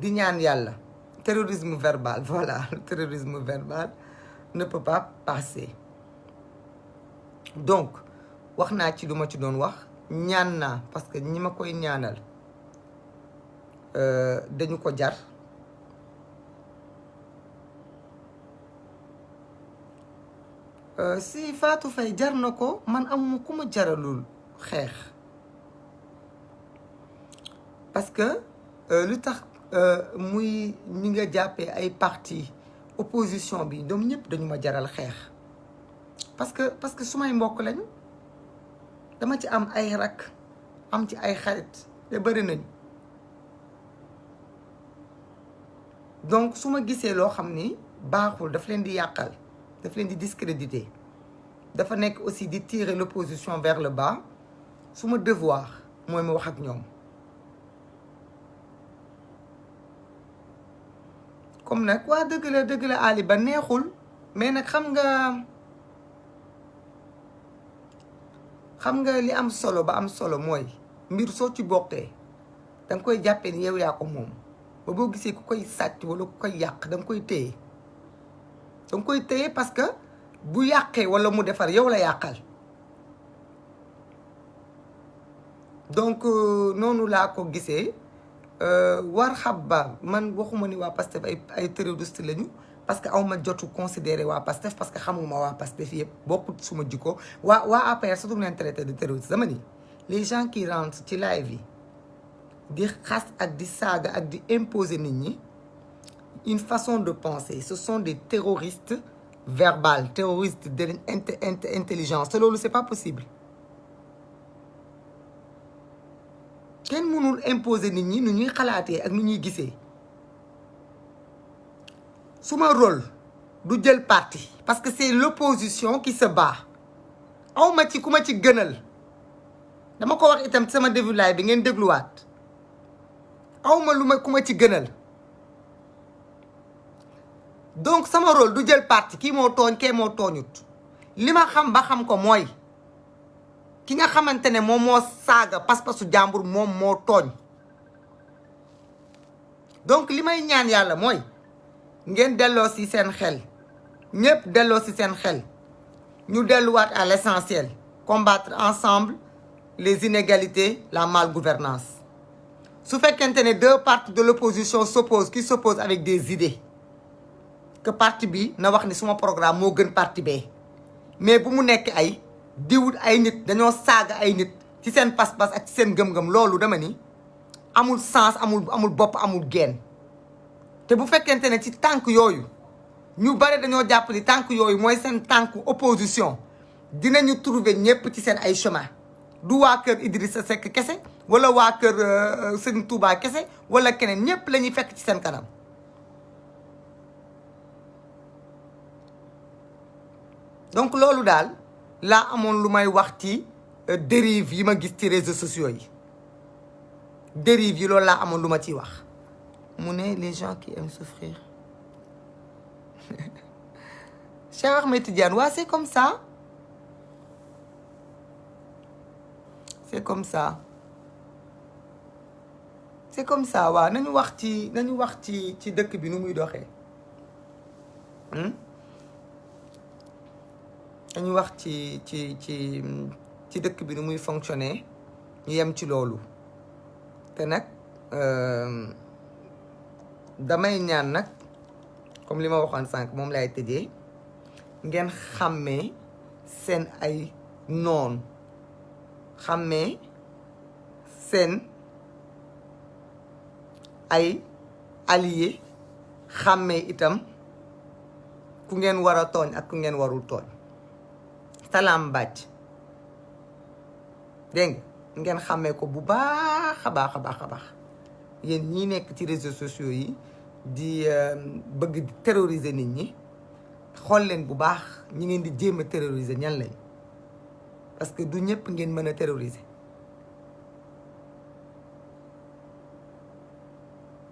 di ñaan yàlla terrorisme verbal voilà le terrorisme verbal ne peut pas passer donc wax naa ci lu ma ci doon wax ñaan naa parce que ñi ma koy ñaanal dañu ko jar si Fatou Faye jar na ko man amuma ku ma jaralul xeex parce que lu tax muy ñi nga jàppee ay parti opposition bi ñoom ñëpp dañu ma jaral xeex parce que sumay mbokk lañu dama ci am ay rak am ci ay xarit te bëri nañu donc su ma gisee loo xam ni baaxul daf leen di yàqal daf leen di discréditer dafa nekk aussi di tirer l'opposition vers le bas suma devoir mooy ma wax ak ñoom comme nag waa dëgg la Ali ba neexul mais nag xam nga li am solo ba am solo mooy mbir soo ci bokkee danga koy jàppee ni yow yaa ko moom ba boo gisee ku koy sàcc wala ku koy yàq danga koy téye parce que bu yàqee wala mu defar yow la yàqal donc noonu laa ko gisee war xabba man waxuma ni waa Pastef ay terroriste lañu parce que awma jotu considérer waa Pastef parce que xamuma waa Pastef yëpp bokkut suma jikko waa APR surtout leen traité de terroriste dama ni les gens qui rentrent ci live yi di xas ak di saaga ak di imposer nit ñi une façon de penser ce sont des terroristes verbal terroriste d'intelligence te loolu c'est pas possible kenn mënul imposer nit ñi nu ñuy xalaatee ak nu ñuy gisee suma rôle du jël parti parce que c'est l'opposition qui se bat awma ci ku ma ci gënal dama ko wax itam sama début live bi ngeen dégluwaat awma ku ma ci gënal donc sama rôle du jël parti kii moo tooñ kee moo tooñut li ma xam ba xam ko mooy ki nga xamante ne moom moo saaga pas-pasu jàmbur moom moo tooñ donc li may ñaan yàlla mooy ngeen delloo ci seen xel ñëpp delloo ci seen xel ñu delluwaat à l'essentiel combattre ensemble les inégalités la malgouvernance su fekkente ne deux partis de l'opposition s'opposent avec des idées que parti bi na wax ni suma programme moo gën parti bee mais bu mu nekk ay diwut ay nit dañoo saaga ay nit ci seen pas-pas ak ci seen gëm-gëm loolu dama ni amul sens amul bopp amul genn te bu fekkente ne ci tànk yooyu ñu bare dañoo jàpp ni tànk yooyu mooy seen tànk opposition dinañu trouver ñëpp ci seen ay chemin du waa kër Idrissa Seck kese wala waa kër Serigne Touba kese wala keneen ñëpp la ñuy fekk ci seen kanam donc loolu daal laa amoon lu may wax ci dérive yi ma gis ci réseaux sociaux yi dérive yi loolu laa amoon lu ma ciy wax mu ne les gens qui aiment souffrir Cheikh Ahmed Tidiane waa c'est comme ça c'est comme ça c'est comme ça waaw nañu wax ci dëkk bi nu muy doxee dañu wax ci dëkk bi nu muy fonctionner ñu yem ci loolu te nag damay ñaan nag comme li ma waxoon sànq moom lay tëjee ngeen xàmmee seen ay noon xàmmee seen ay alliés xàmmee itam ku ngeen war a tooñ ak ku ngeen warul tooñ salaam bàcc dégg nga ngeen xàmmee ko bu baax a baax a baax a baax yéen ñii nekk ci réseaux sociaux yi di bëgg di terroriser nit ñi xool leen bu baax ñi ngeen di jéem a terroriser ñan lañ parce que du ñëpp ngeen mën a terroriser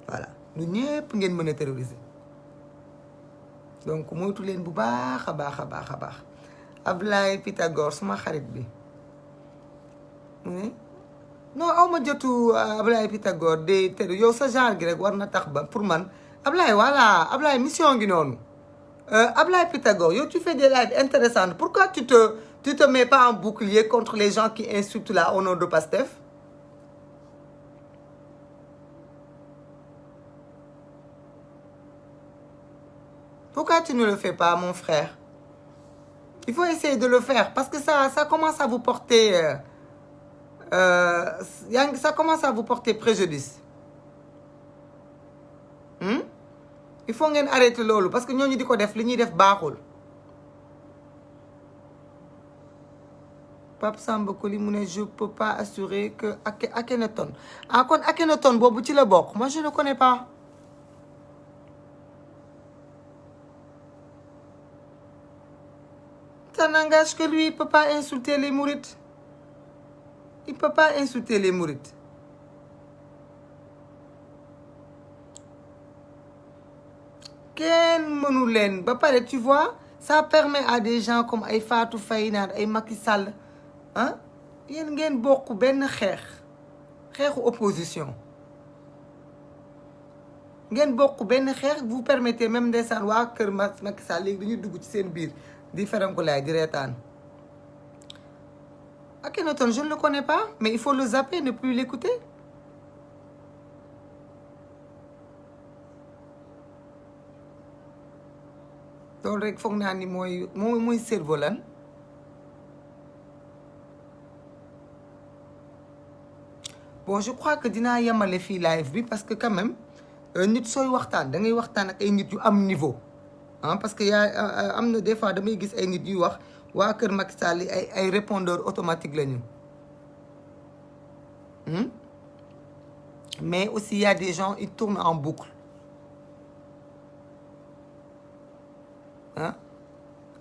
voilà du ñëpp ngeen mën a terroriser donc moytu leen bu baax a baax a baax a baax Ablaye Pythagore suma xarit bi non awma jotu Ablaye Pythagore de te yow sa genre gi rek war na tax ba pour man Ablaye voilà Ablaye mission ngi noonu Ablaye Pythagore yow tu fais des lives intéressantes pourquoi tu te mets pas en bouclier contre les gens qui insultent là au nom de Pastef pourquoi tu ne le fais pas mon frère Il faut essayer de le faire parce que ça commence à vous porter ça commence à vous porter préjudice. Il faut ngeen arrêter loolu parce que ñooñu di ko def li ñuy def baaxul. Pape Samba Koli mu ne je peux pas assurer que Akhenaton kon Akhenaton boobu ci la bokk. Moi je ne connais pas. Ça n'engage que lui, il peut pas insulter les mourides. Il peut pas insulter les mourides. Kenn mënu leen ba pare tu vois ça permet à des gens comme ay Fatou Faye naan ay Macky Sall yéen ngeen bokk benn xeexu opposition ngeen bokk benn xeex vous permettez même ndeysaan waa kër Macky Sall léegi dañuy dugg ci seen biir di ferankulaay di reetaan. Akhenaton je ne le connais pas mais il faut le zapper ne plus l'écouter. loolu rek foog naa ni mooy cerveau lan. Bon je crois que dinaa yemale fii live bi parce que quand même nit sooy waxtaan da ngay waxtaan ak ay nit yu am niveau parce que am na des fois damay gis ay nit yuy wax waa kër Macky Sall ay répondeur automatique lañu. Mais aussi il y a des gens ils tournent en boucle. Am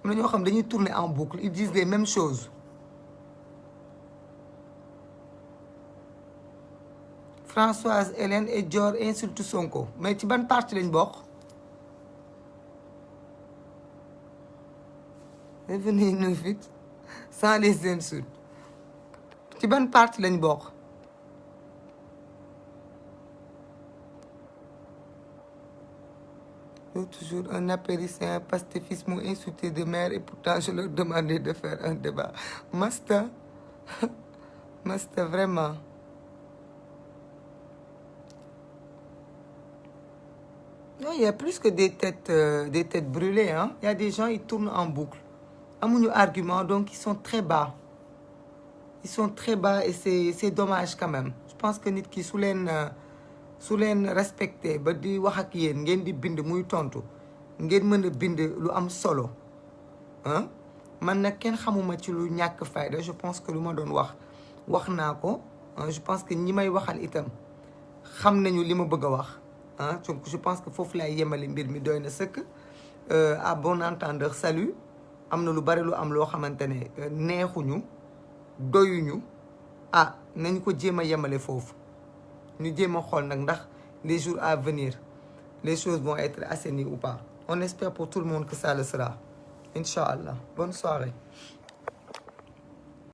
na ñoo xam dañuy tourner en boucle ils disent les mêmes choses. Françoise Hélène et Dior insulte Sonko mais ci ban parti lañ bokk. Revenez nous vite sans les insultes ci ban parti lañ bokk. Toujours un apéricien pastéfisme ou insulté de mère et pourtant je leur demandais de faire un débat. Masta vraiment. Non, il y a plus que des têtes brûlées Il y a des gens ils tournent en boucle. Amuñu argument donc ils sont très bas. Ils sont très bas et c'est dommage quand même. Je pense que nit ki su leen respecté ba di wax ak yéen ngeen di bind muy tontu ngeen mën a bind lu am solo man nag kenn xamuma ci lu ñàkk fayda je pense que lu ma doon wax naa ko je pense que ñi may waxal itam xam nañu li ma bëgg a wax donc je pense que foofu laay yemale mbir mi doy na sëkk à bon entendeur salut am na lu bari lu am loo xamante ne neexuñu doyuñu nañ ko jéem a yemale foofu ñu jéem a xool nag ndax les jours à venir les choses vont être assainies ou pas on espère pour tout le monde que ça le sera Inch'Allah bonne soirée.